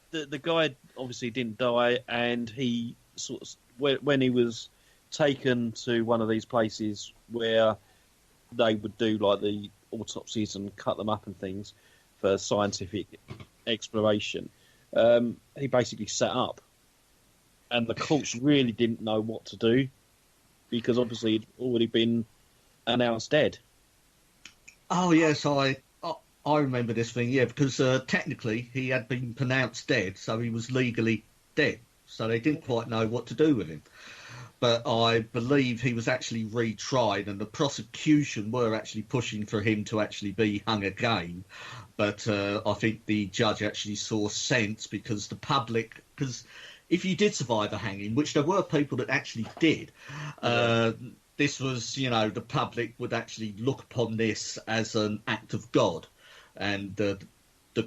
the guy obviously didn't die, and he sort of, when he was taken to one of these places where they would do like the autopsies and cut them up and things for scientific exploration, he basically sat up, and the courts really didn't know what to do, because obviously he'd already been announced dead. Oh yes, I remember this thing, because technically he had been pronounced dead, so he was legally dead, so they didn't quite know what to do with him. But I believe he was actually retried, and the prosecution were actually pushing for him to actually be hung again. But I think the judge actually saw sense, because the public, because if you did survive a hanging, which there were people that actually did, this was, the public would actually look upon this as an act of God, and the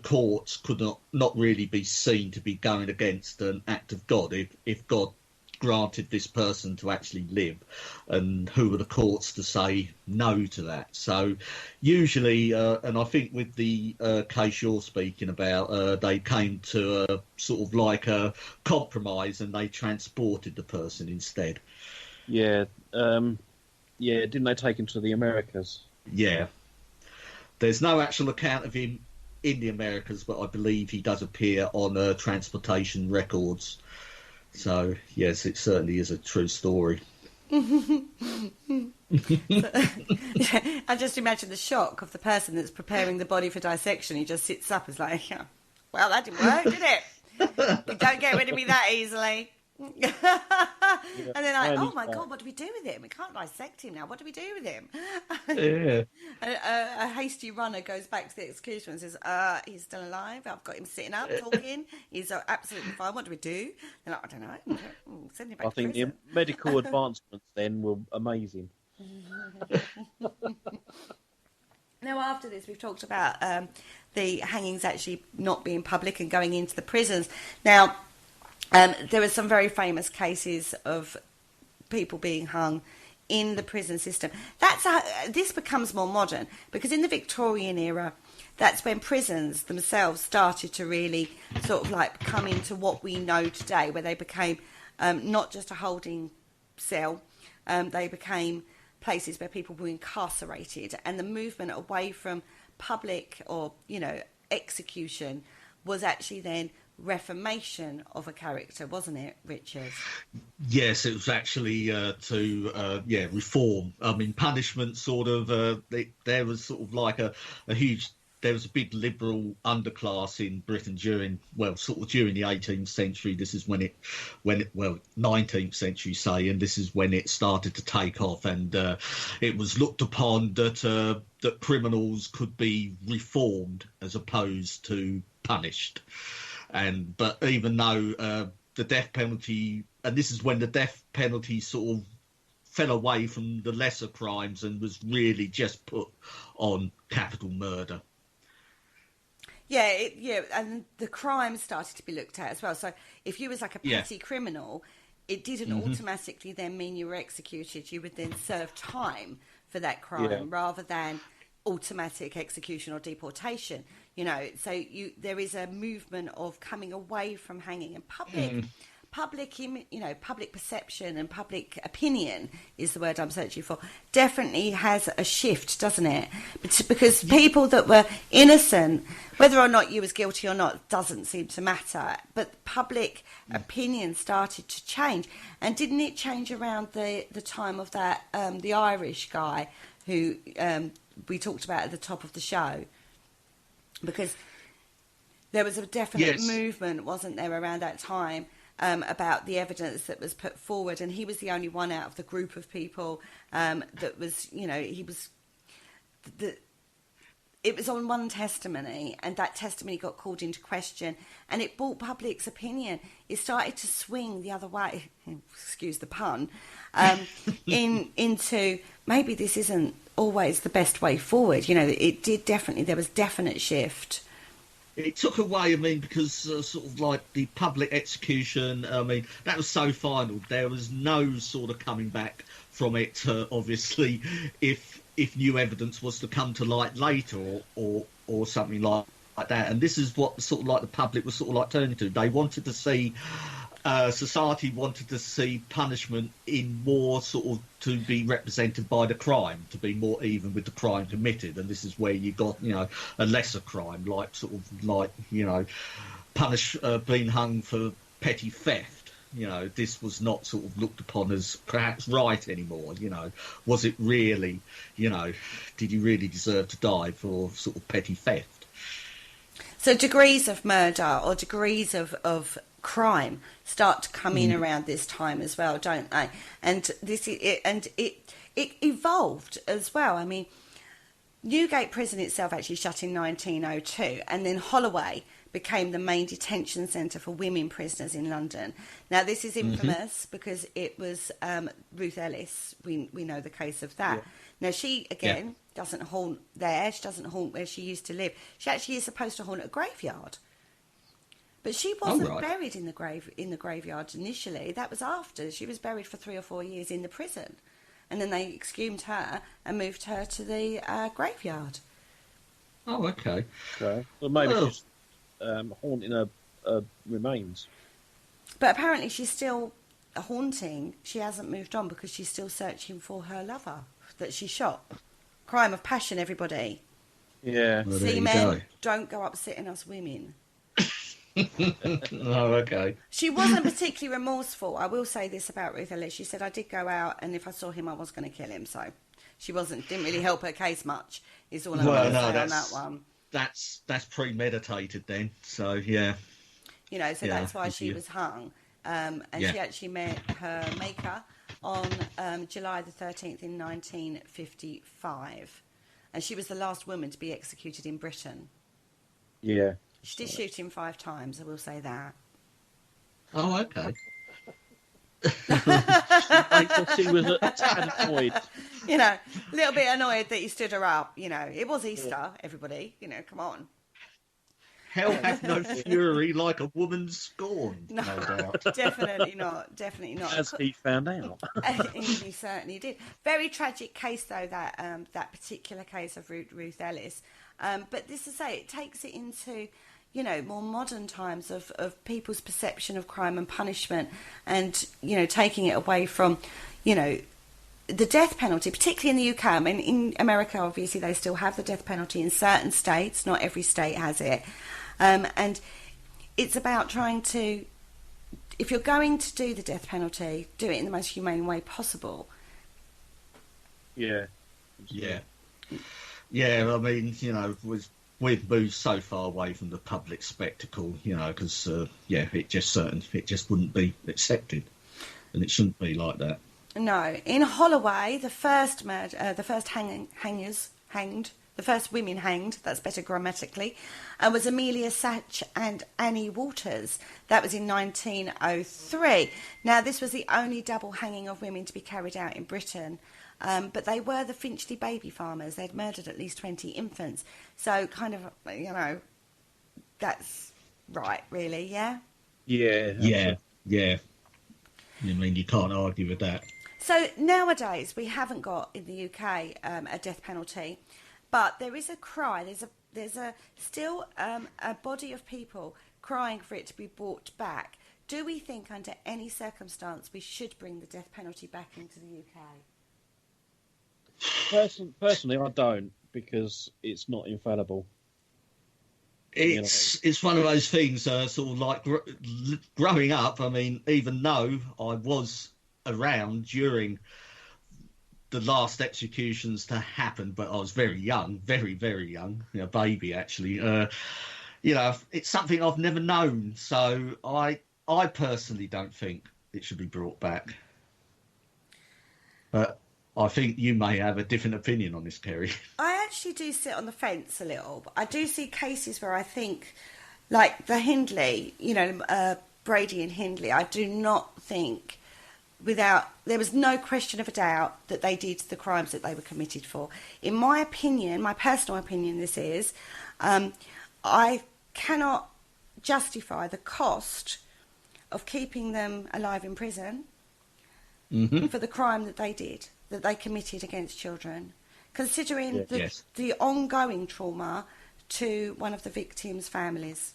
courts could not really be seen to be going against an act of God if God granted this person to actually live, and who were the courts to say no to that? So usually, and I think with the case you're speaking about, they came to a sort of like a compromise, and they transported the person instead. Yeah, didn't they take him to the Americas? Yeah. There's no actual account of him in the Americas, but I believe he does appear on transportation records. So, yes, it certainly is a true story. I just imagine the shock of the person that's preparing the body for dissection. He just sits up and is like, well, that didn't work, did it? You don't get rid of me that easily. And then oh my God, what do we do with him? We can't dissect him now. What do we do with him? Yeah. A hasty runner goes back to the execution and says, he's still alive. I've got him sitting up talking. He's absolutely fine. What do we do? They're like, I don't know. Send him back to prison. The medical advancements then were amazing. Now, after this, we've talked about the hangings actually not being public and going into the prisons. Now, there are some very famous cases of people being hung in the prison system. This becomes more modern, because in the Victorian era, that's when prisons themselves started to really sort of like come into what we know today, where they became not just a holding cell, they became places where people were incarcerated, and the movement away from public or, execution was actually then reformation of a character, wasn't it, Richard? Yes, it was actually to reform. I mean, punishment sort of. There was sort of like a huge. There was a big liberal underclass in Britain during the 18th century. This is when 19th century, say, and this is when it started to take off, and it was looked upon that criminals could be reformed as opposed to punished. But even though the death penalty, and this is when the death penalty sort of fell away from the lesser crimes and was really just put on capital murder. Yeah, and the crime started to be looked at as well. So if you was like a petty criminal, it didn't automatically then mean you were executed. You would then serve time for that crime rather than automatic execution or deportation. So there is a movement of coming away from hanging, and public perception and public opinion is the word I'm searching for. Definitely has a shift, doesn't it? Because people that were innocent, whether or not you was guilty or not, doesn't seem to matter. But public opinion started to change, and didn't it change around the time of that the Irish guy who we talked about at the top of the show? Because there was a definite movement, wasn't there, around that time about the evidence that was put forward, and he was the only one out of the group of people that was, it was on one testimony, and that testimony got called into question, and it brought public's opinion. It started to swing the other way, excuse the pun, into maybe this isn't always the best way forward. It did definitely, there was definite shift. It took away, because sort of like the public execution, that was so final. There was no sort of coming back from it, obviously, if new evidence was to come to light later or something like that. And this is what sort of like the public was sort of like turning to. They wanted to see, society wanted to see punishment in more sort of to be represented by the crime, to be more even with the crime committed. And this is where you got, a lesser crime, like sort of like, being hung for petty theft. This was not sort of looked upon as perhaps right anymore. Was it really, did you really deserve to die for sort of petty theft? So degrees of murder or degrees of crime start to come in around this time as well, don't they? And it evolved as well. Newgate Prison itself actually shut in 1902, and then Holloway became the main detention centre for women prisoners in London. Now, this is infamous because it was Ruth Ellis. We know the case of that. Yeah. Now, she, again, doesn't haunt there. She doesn't haunt where she used to live. She actually is supposed to haunt a graveyard. But she wasn't buried in the graveyard initially. That was after. She was buried for 3 or 4 years in the prison. And then they exhumed her and moved her to the graveyard. Oh, okay. Okay. Well, maybe she's haunting her remains. But apparently she's still haunting. She hasn't moved on because she's still searching for her lover that she shot. Crime of passion, everybody. Yeah. Well, See, men, don't go upsetting us women. Oh, okay. She wasn't particularly remorseful. I will say this about Ruth Ellis. She said, I did go out, and if I saw him, I was going to kill him. So she didn't really help her case much, is all I'm going to say on that one. That's premeditated then. So, yeah. You know, so that's why she was hung. And she actually met her maker on July the 13th in 1955. And she was the last woman to be executed in Britain. Yeah. She did shoot him 5 times, I will say that. Oh, okay. She was a tad annoyed. You know, a little bit annoyed that he stood her up. You know, it was Easter, everybody. You know, come on. Hell hath no fury like a woman's scorn. No doubt. Definitely not. Definitely not. As he found out. He certainly did. Very tragic case, though, that particular case of Ruth Ellis. But this to say, it takes it into, you know, more modern times of people's perception of crime and punishment, and, you know, taking it away from, you know, the death penalty, particularly in the UK. I mean, in America, obviously, they still have the death penalty in certain states. Not every state has it. And it's about trying to, if you're going to do the death penalty, do it in the most humane way possible. Yeah. Yeah. Yeah, I mean, you know, we've moved so far away from the public spectacle, you know, because, it just wouldn't be accepted. And it shouldn't be like that. No. In Holloway, the first women hanged, that's better grammatically, was Amelia Satch and Annie Waters. That was in 1903. Now, this was the only double hanging of women to be carried out in Britain. But they were the Finchley baby farmers. They'd murdered at least 20 infants. So kind of, you know, that's right, really, yeah? Yeah. Yeah, yeah. I mean, you can't argue with that. So nowadays, we haven't got in the UK a death penalty, but there is a cry. There's still a body of people crying for it to be brought back. Do we think under any circumstance we should bring the death penalty back into the UK? Personally, I don't, because it's not infallible. It's one of those things, sort of like growing up. I mean, even though I was around during the last executions to happen, but I was very young, very, very young, a baby actually. You know, it's something I've never known, so I personally don't think it should be brought back. But I think you may have a different opinion on this, Kerry. I actually do sit on the fence a little. But I do see cases where I think, like the Hindley, you know, Brady and Hindley, I do not think there was no question of a doubt that they did the crimes that they were committed for. In my opinion, my personal opinion, this is, I cannot justify the cost of keeping them alive in prison for the crime that they did, that they committed against children, considering the ongoing trauma to one of the victims' families.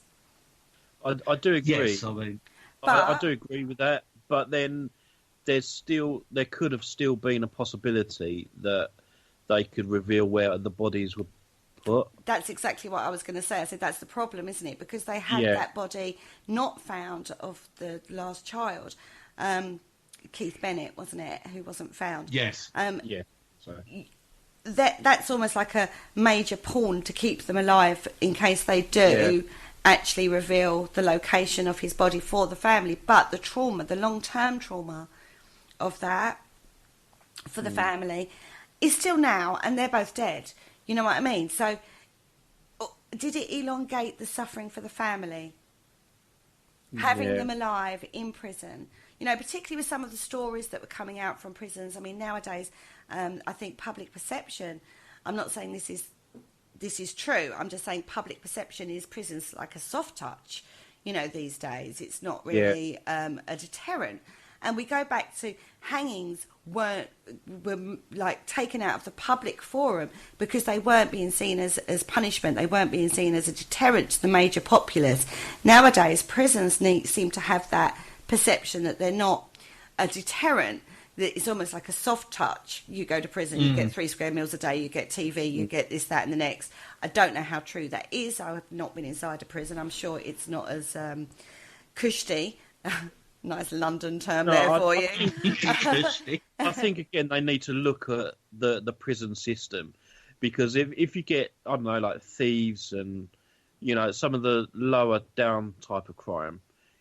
I do agree. Yes, I mean, I do agree with that, but then there could have still been a possibility that they could reveal where the bodies were put. That's exactly what I was going to say. I said that's the problem, isn't it? Because they had that body not found of the last child, Keith Bennett, wasn't it, who wasn't found? Yes. Sorry. That's almost like a major pawn to keep them alive in case they do actually reveal the location of his body for the family. But the trauma, the long-term trauma of that for the family is still now, and they're both dead. You know what I mean? So did it elongate the suffering for the family? Having them alive in prison, you know, particularly with some of the stories that were coming out from prisons. I mean, nowadays, I think public perception, I'm not saying this is true, I'm just saying public perception is prisons like a soft touch, you know, these days. It's not really a deterrent. And we go back to hangings were like taken out of the public forum because they weren't being seen as punishment. They weren't being seen as a deterrent to the major populace. Nowadays, prisons seem to have that perception that they're not a deterrent. That it's almost like a soft touch. You go to prison, you get 3 square meals a day, you get TV, you get this, that, and the next. I don't know how true that is. I have not been inside a prison. I'm sure it's not as cushy. Nice London term for you. I think again they need to look at the prison system, because if you get, I don't know, like thieves and, you know, some of the lower down type of crime,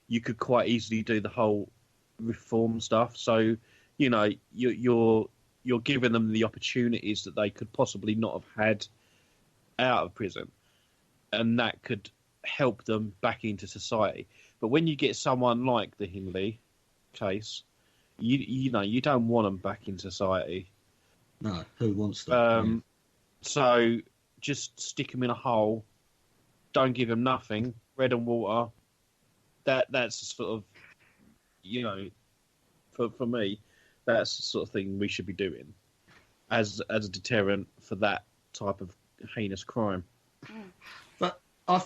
you could quite easily do the whole reform stuff. So, you know, you're giving them the opportunities that they could possibly not have had out of prison, and that could help them back into society. But when you get someone like the Hindley case, you know, you don't want them back in society. No, who wants them? So just stick them in a hole. Don't give them nothing. Bread and water. That's sort of, you know, for me, that's the sort of thing we should be doing as a deterrent for that type of heinous crime. But I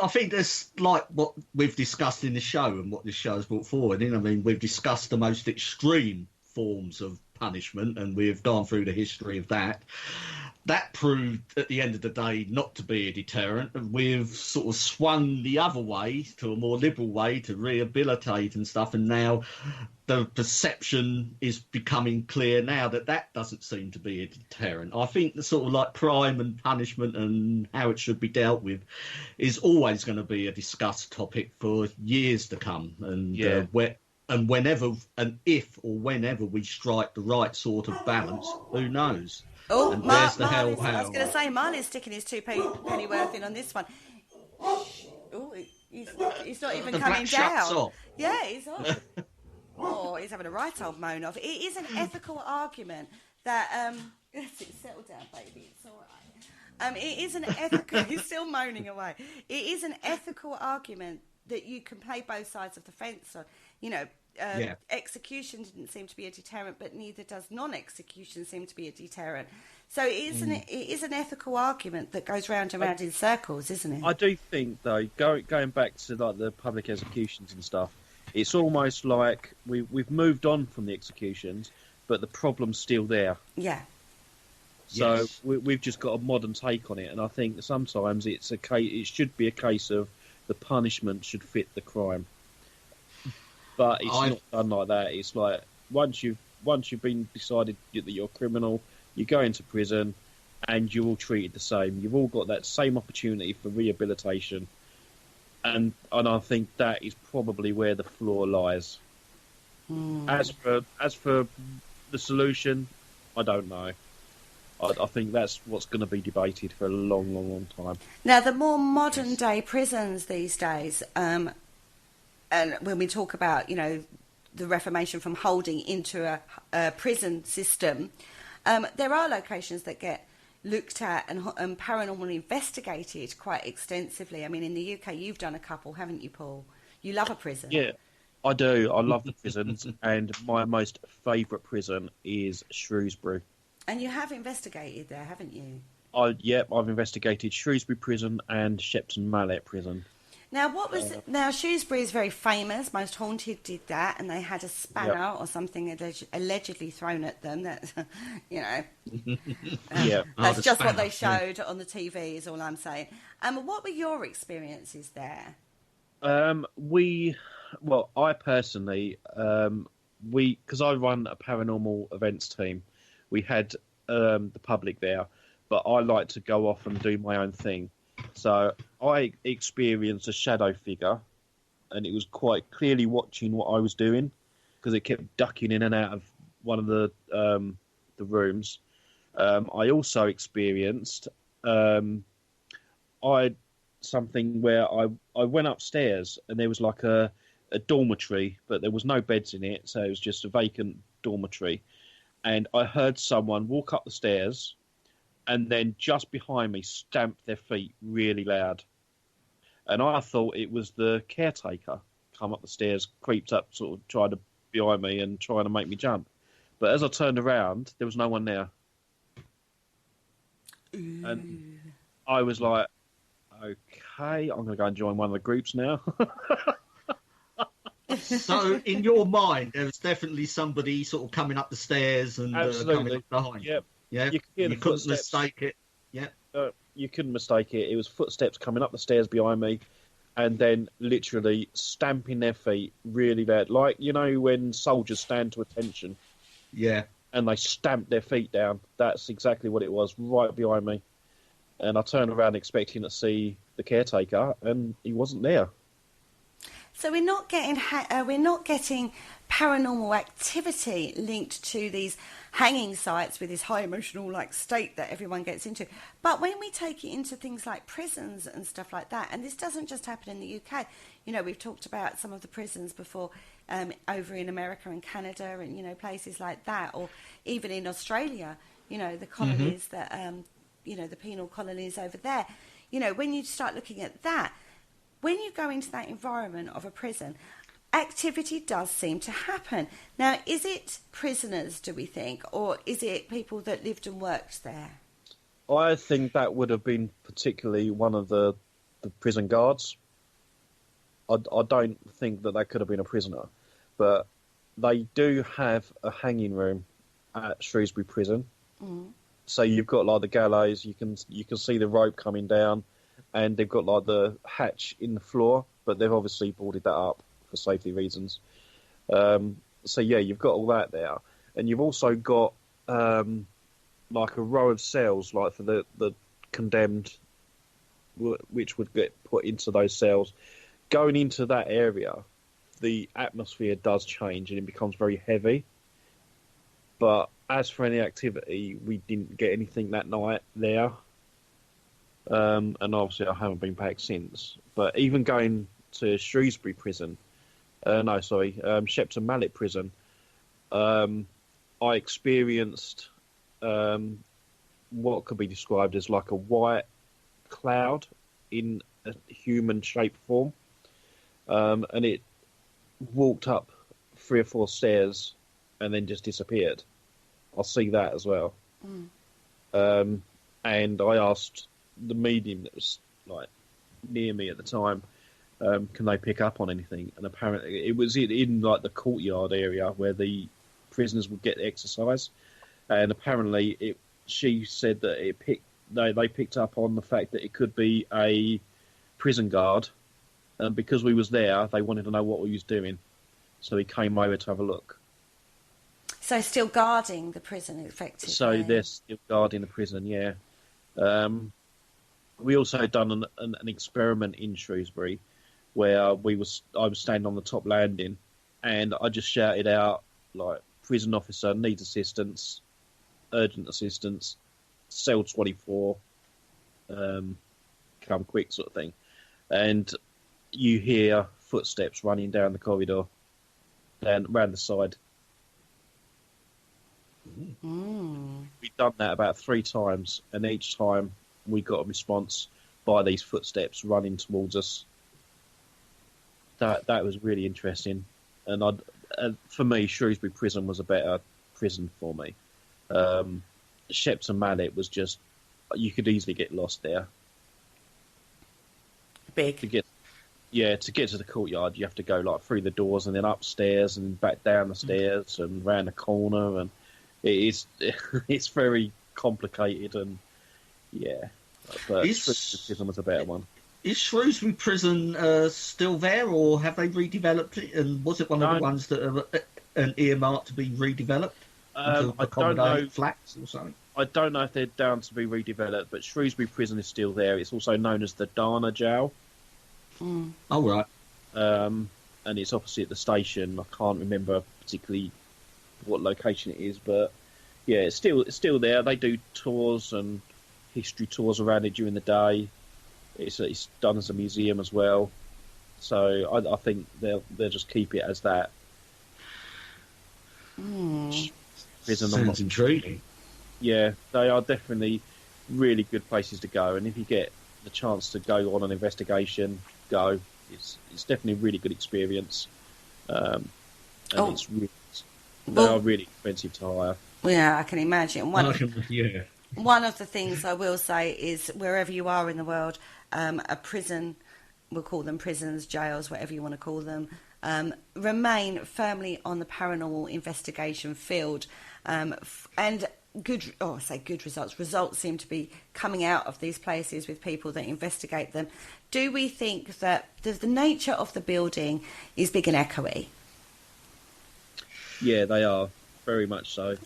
think there's, like what we've discussed in the show and what this show has brought forward. I mean, we've discussed the most extreme forms of punishment, and we've gone through the history of that. That proved, at the end of the day, not to be a deterrent, and we've sort of swung the other way to a more liberal way to rehabilitate and stuff, and now the perception is becoming clear now that doesn't seem to be a deterrent. I think the sort of like crime and punishment and how it should be dealt with is always going to be a discussed topic for years to come, and whenever and if or whenever we strike the right sort of balance, who knows? Oh, and where's the hell? I was going to say, Marley's sticking his 2 penny worth in on this one. Oh, he's not even coming down. Off. Yeah, he's off. Oh, he's having a right old moan off. It is an ethical argument that settle down, baby. It's all right. It is an ethical. He's still moaning away. It is an ethical argument that you can play both sides of the fence. So, you know. Execution didn't seem to be a deterrent, but neither does non-execution seem to be a deterrent. So it is an ethical argument that goes round and round in circles, isn't it? I do think, though, going back to like the public executions and stuff, it's almost like we've moved on from the executions, but the problem's still there. Yeah. So yes. we've just got a modern take on it, and I think that sometimes it should be a case of the punishment should fit the crime. But it's not done like that. It's like once you've been decided that you're a criminal, you go into prison, and you're all treated the same. You've all got that same opportunity for rehabilitation, and I think that is probably where the flaw lies. As for the solution, I don't know. I think that's what's going to be debated for a long, long, long time. Now, the more modern day prisons these days. And when we talk about, you know, the reformation from holding into a prison system, there are locations that get looked at and paranormally investigated quite extensively. I mean, in the UK, you've done a couple, haven't you, Paul? You love a prison. Yeah, I do. I love the prisons, and my most favourite prison is Shrewsbury. And you have investigated there, haven't you? I've investigated Shrewsbury Prison and Shepton Mallet Prison. Now, now Shrewsbury is very famous. Most Haunted did that, and they had a spanner or something allegedly thrown at them. That, you know, that's just what they showed on the TV. Is all I'm saying. What were your experiences there? I personally, because I run a paranormal events team, we had the public there, but I like to go off and do my own thing. So I experienced a shadow figure, and it was quite clearly watching what I was doing because it kept ducking in and out of one of the rooms. I also experienced I something where I went upstairs and there was like a dormitory, but there was no beds in it, so it was just a vacant dormitory. And I heard someone walk up the stairs and then just behind me stamp their feet really loud. And I thought it was the caretaker come up the stairs, creeped up, sort of tried to behind me and trying to make me jump. But as I turned around, there was no one there. Ooh. And I was like, okay, I'm going to go and join one of the groups now. So, in your mind, there was definitely somebody sort of coming up the stairs and coming up behind. Yep. Yeah, you couldn't mistake it. Yeah, you couldn't mistake it. It was footsteps coming up the stairs behind me, and then literally stamping their feet really loud, like when soldiers stand to attention. Yeah, and they stamp their feet down. That's exactly what it was, right behind me. And I turned around expecting to see the caretaker, and he wasn't there. So we're not getting paranormal activity linked to these hanging sites with this high emotional state that everyone gets into. But when we take it into things like prisons and stuff like that, and this doesn't just happen in the UK. We've talked about some of the prisons before over in America and Canada and places like that, or even in Australia. The colonies that the penal colonies over there. When you start looking at that. When you go into that environment of a prison, activity does seem to happen. Now, is it prisoners, do we think, or is it people that lived and worked there? I think that would have been particularly one of the prison guards. I don't think that could have been a prisoner, but they do have a hanging room at Shrewsbury Prison. Mm. So you've got the gallows. You can see the rope coming down. And they've got the hatch in the floor, but they've obviously boarded that up for safety reasons. So yeah, you've got all that there, and you've also got a row of cells, for the condemned, which would get put into those cells. Going into that area, the atmosphere does change and it becomes very heavy. But as for any activity, we didn't get anything that night there. And obviously I haven't been back since. But even going to Shrewsbury Prison, Shepton Mallet Prison, I experienced what could be described as a white cloud in a human-shaped form. And it walked up 3 or 4 stairs and then just disappeared. I'll see that as well. Mm. And I asked the medium that was near me at the time, can they pick up on anything? And apparently it was in the courtyard area where the prisoners would get exercise, and apparently she said that they picked up on the fact that it could be a prison guard, and because we was there, they wanted to know what we was doing, so he came over to have a look. So still guarding the prison, effectively. So they're still guarding the prison, yeah. We also done an experiment in Shrewsbury where I was standing on the top landing, and I just shouted out prison officer needs assistance, urgent assistance, cell 24, come quick sort of thing. And you hear footsteps running down the corridor, round the side. Mm. We've done that about 3 times, and each time we got a response by these footsteps running towards us. That was really interesting, and for me, Shrewsbury Prison was a better prison for me. Shepton Mallet was just, you could easily get lost there. Big. To get to the courtyard, you have to go through the doors and then upstairs and back down the stairs and round the corner, and it's very complicated, and yeah. But Shrewsbury Prison was a better one. Is Shrewsbury Prison still there, or have they redeveloped it? And was it one of the ones that are an earmarked to be redeveloped? I don't know. Flats or something? I don't know if they're down to be redeveloped, but Shrewsbury Prison is still there. It's also known as the Dana Jail. Mm. Oh, right. And it's opposite the station. I can't remember particularly what location it is, but yeah, it's still there. They do tours and history tours around it during the day. It's done as a museum as well. So I think they'll just keep it as that. Prison, I'm not- Sounds intriguing. Yeah, they are definitely really good places to go. And if you get the chance to go on an investigation, go. It's definitely a really good experience. And they are really expensive to hire. Yeah, I can imagine. Yeah. One of the things I will say is wherever you are in the world, a prison, we'll call them prisons, jails, whatever you want to call them, remain firmly on the paranormal investigation field. And good results. Results seem to be coming out of these places with people that investigate them. Do we think that the nature of the building is big and echoey? Yeah, they are very much so.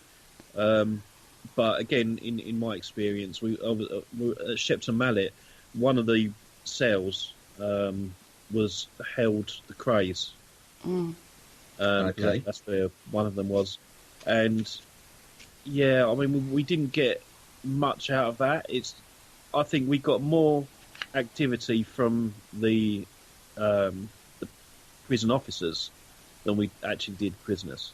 But again, in my experience, we at Shepton Mallet, one of the cells was held the Krays. Okay. That's where one of them was, and yeah, I mean we didn't get much out of that. I think we got more activity from the prison officers than we actually did prisoners.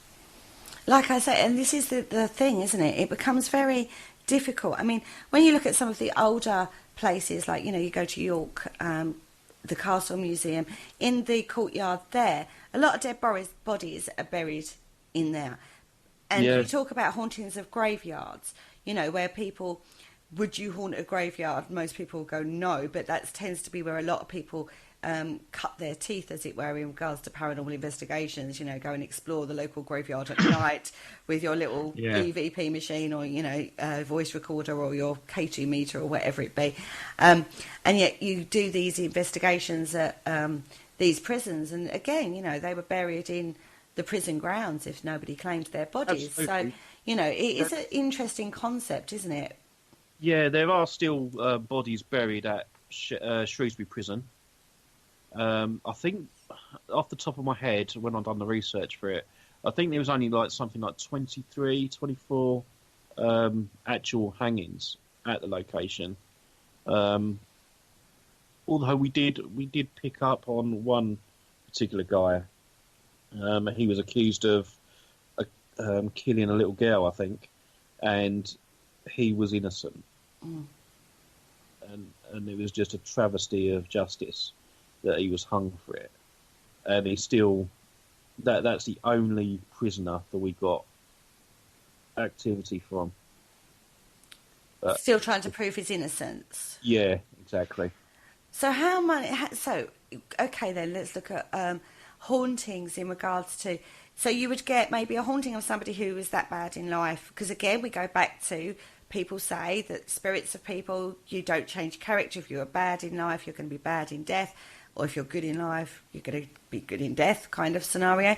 Like I say, and this is the thing, isn't it? It becomes very difficult. I mean, when you look at some of the older places, like, you know, you go to York, the Castle Museum, in the courtyard there, a lot of dead bodies are buried in there. And Yeah. you talk about hauntings of graveyards, you know, where people, would you haunt a graveyard? Most people go no, but that tends to be where a lot of people cut their teeth, as it were, in regards to paranormal investigations. You know, go and explore the local graveyard at night with your little EVP machine, or, you know, voice recorder, or your K2 meter, or whatever it be. And yet you do these investigations at these prisons, and again, you know, they were buried in the prison grounds if nobody claimed their bodies. Absolutely. So, you know, it is an interesting concept, isn't it? Yeah, there are still bodies buried at Shrewsbury Prison. I think, off the top of my head, when I've done the research for it, I think there was only something like 23, 24 actual hangings at the location. Although we did pick up on one particular guy. He was accused of killing a little girl, I think, and he was innocent. And it was just a travesty of justice that he was hung for it. And he's still... That's the only prisoner that we got activity from. But, Still trying to prove his innocence. yeah, exactly. So okay then, let's look at hauntings in regards to... So you would get maybe a haunting of somebody who was that bad in life. Because again, we go back to... People say that spirits of people, you don't change character. If you're bad in life, you're going to be bad in death. Or if you're good in life, you're going to be good in death, kind of scenario.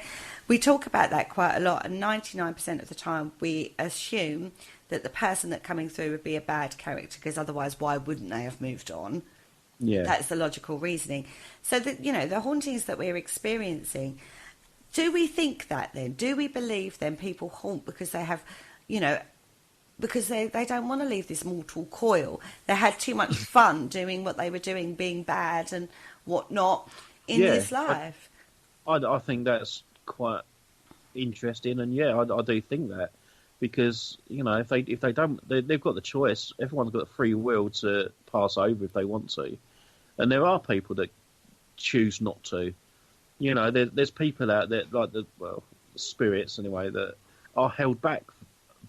We talk about that quite a lot, and 99% of the time we assume that the person that's coming through would be a bad character, because otherwise why wouldn't they have moved on? Yeah. That's the logical reasoning. So, the hauntings that we're experiencing, do we think that then? Do we believe then people haunt because they have, because they don't want to leave this mortal coil? They had too much fun doing what they were doing, being bad and whatnot in this life. I think that's quite interesting, and I do think that, because if they don't, they've got the choice. Everyone's got free will to pass over if they want to, and there are people that choose not to. There's people out there, like spirits anyway, that are held back for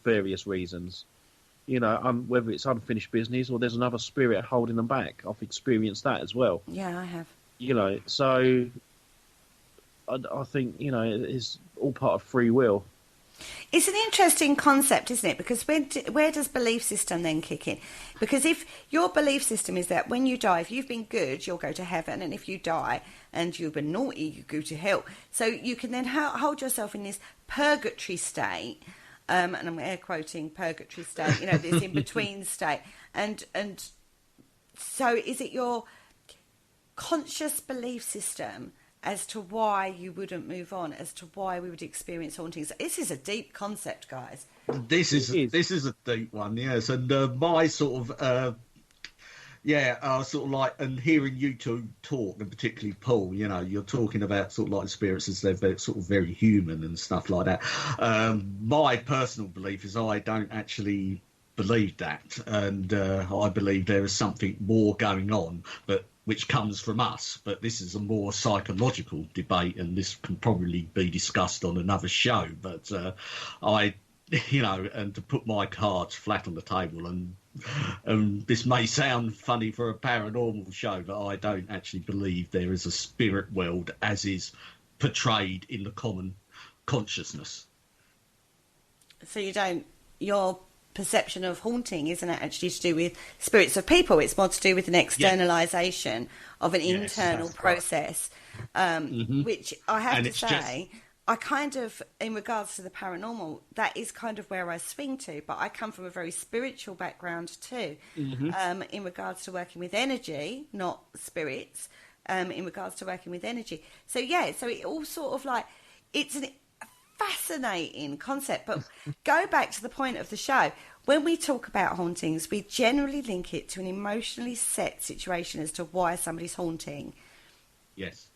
various reasons. Whether it's unfinished business or there's another spirit holding them back. I've experienced that as well. Yeah, I have. So I think, it's all part of free will. It's an interesting concept, isn't it? Because where does belief system then kick in? Because if your belief system is that when you die, if you've been good, you'll go to heaven, and if you die and you've been naughty, you go to hell. So you can then hold yourself in this purgatory state, and I'm air quoting purgatory state, this in-between state. And so is it your conscious belief system as to why you wouldn't move on, as to why we would experience hauntings? This is a deep concept, guys. This is a deep one, yes. And my sort of Yeah, sort of like, and hearing you two talk, and particularly Paul, you know, you're talking about sort of like spirits as they're sort of very human and stuff like that. My personal belief is I don't actually believe that, and I believe there is something more going on, but which comes from us. But this is a more psychological debate, and this can probably be discussed on another show. But I, you know, and to put my cards flat on the table, and this may sound funny for a paranormal show, but I don't actually believe there is a spirit world as is portrayed in the common consciousness. So you don't, your perception of haunting isn't actually to do with spirits of people, it's more to do with an externalization of an internal process, which I have to say, I kind of, in regards to the paranormal, that is kind of where I swing to, but I come from a very spiritual background too, in regards to working with energy, not spirits, in regards to working with energy. So yeah, so it all sort of like, it's a fascinating concept, but go back to the point of the show. When we talk about hauntings, we generally link it to an emotionally set situation as to why somebody's haunting. Yes.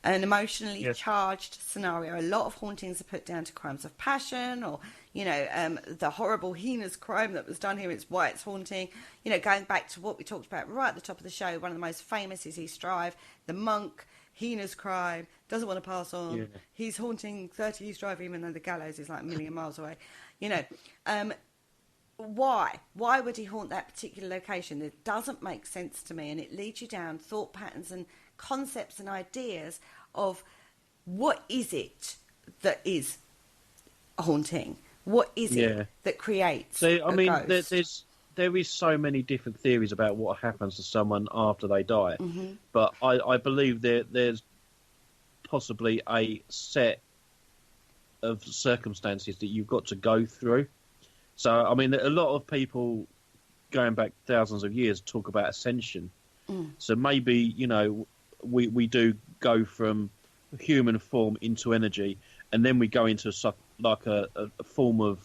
An emotionally charged scenario. A lot of hauntings are put down to crimes of passion, or, you know, the horrible, heinous crime that was done here. It's why it's haunting. You know, going back to what we talked about right at the top of the show, one of the most famous is East Drive. The monk, heinous crime, doesn't want to pass on. Yeah. He's haunting 30 East Drive, even though the Gallows is like a million miles away. You know, why? Why would he haunt that particular location? It doesn't make sense to me, and it leads you down thought patterns and concepts and ideas of what is it that is haunting? What is it that creates? So I mean, ghost? there is so many different theories about what happens to someone after they die, but I believe there's possibly a set of circumstances that you've got to go through. So I mean, a lot of people going back thousands of years talk about ascension. So maybe, you know, we do go from human form into energy, and then we go into like a form of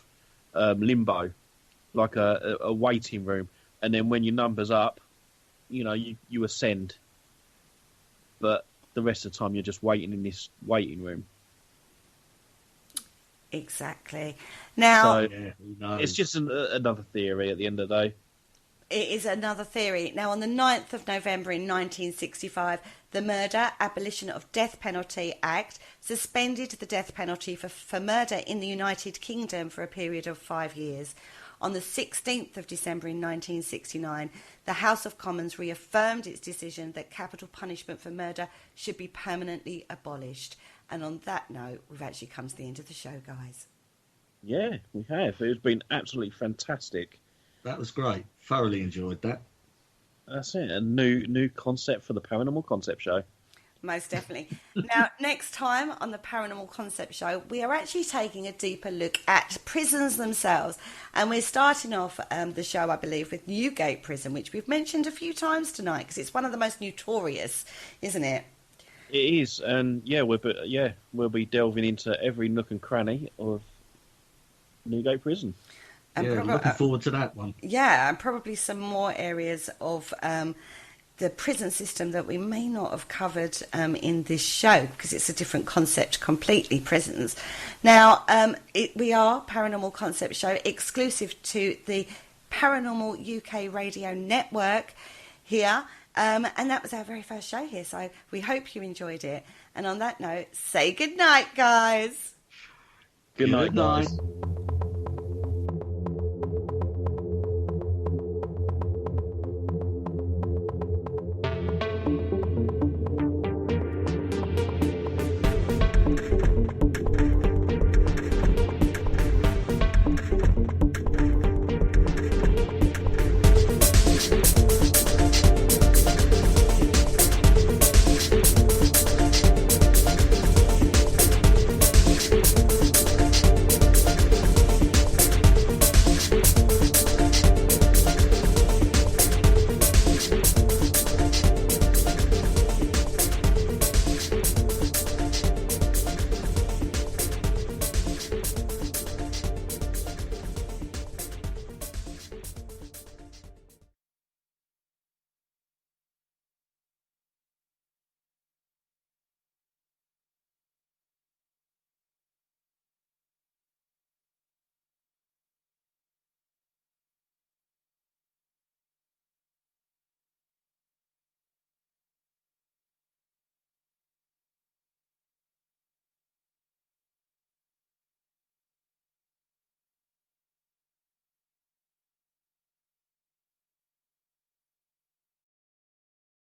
limbo, like a waiting room, and then when your number's up, you know, you ascend, but the rest of the time you're just waiting in this waiting room. Exactly. Now, so, it's just another theory at the end of the day. It is another theory. Now, on the 9th of November in 1965, the Murder, Abolition of Death Penalty Act suspended the death penalty for murder in the United Kingdom for a period of 5 years. On the 16th of December in 1969, the House of Commons reaffirmed its decision that capital punishment for murder should be permanently abolished. And on that note, we've actually come to the end of the show, guys. Yeah, we have. It's been absolutely fantastic. That was great. Thoroughly enjoyed that. That's it. A new concept for the Paranormal Concept show. Most definitely. Now, next time on the Paranormal Concept show, we are actually taking a deeper look at prisons themselves. And we're starting off the show, I believe, with Newgate Prison, which we've mentioned a few times tonight, because it's one of the most notorious, isn't it? It is. And we'll be delving into every nook and cranny of Newgate Prison. And looking forward to that one. Yeah, and probably some more areas of the prison system that we may not have covered in this show, because it's a different concept completely, prisons. Now, we are Paranormal Concept Show, exclusive to the Paranormal UK Radio Network here, and that was our very first show here, so we hope you enjoyed it. And on that note, say good night, guys. Good night, guys.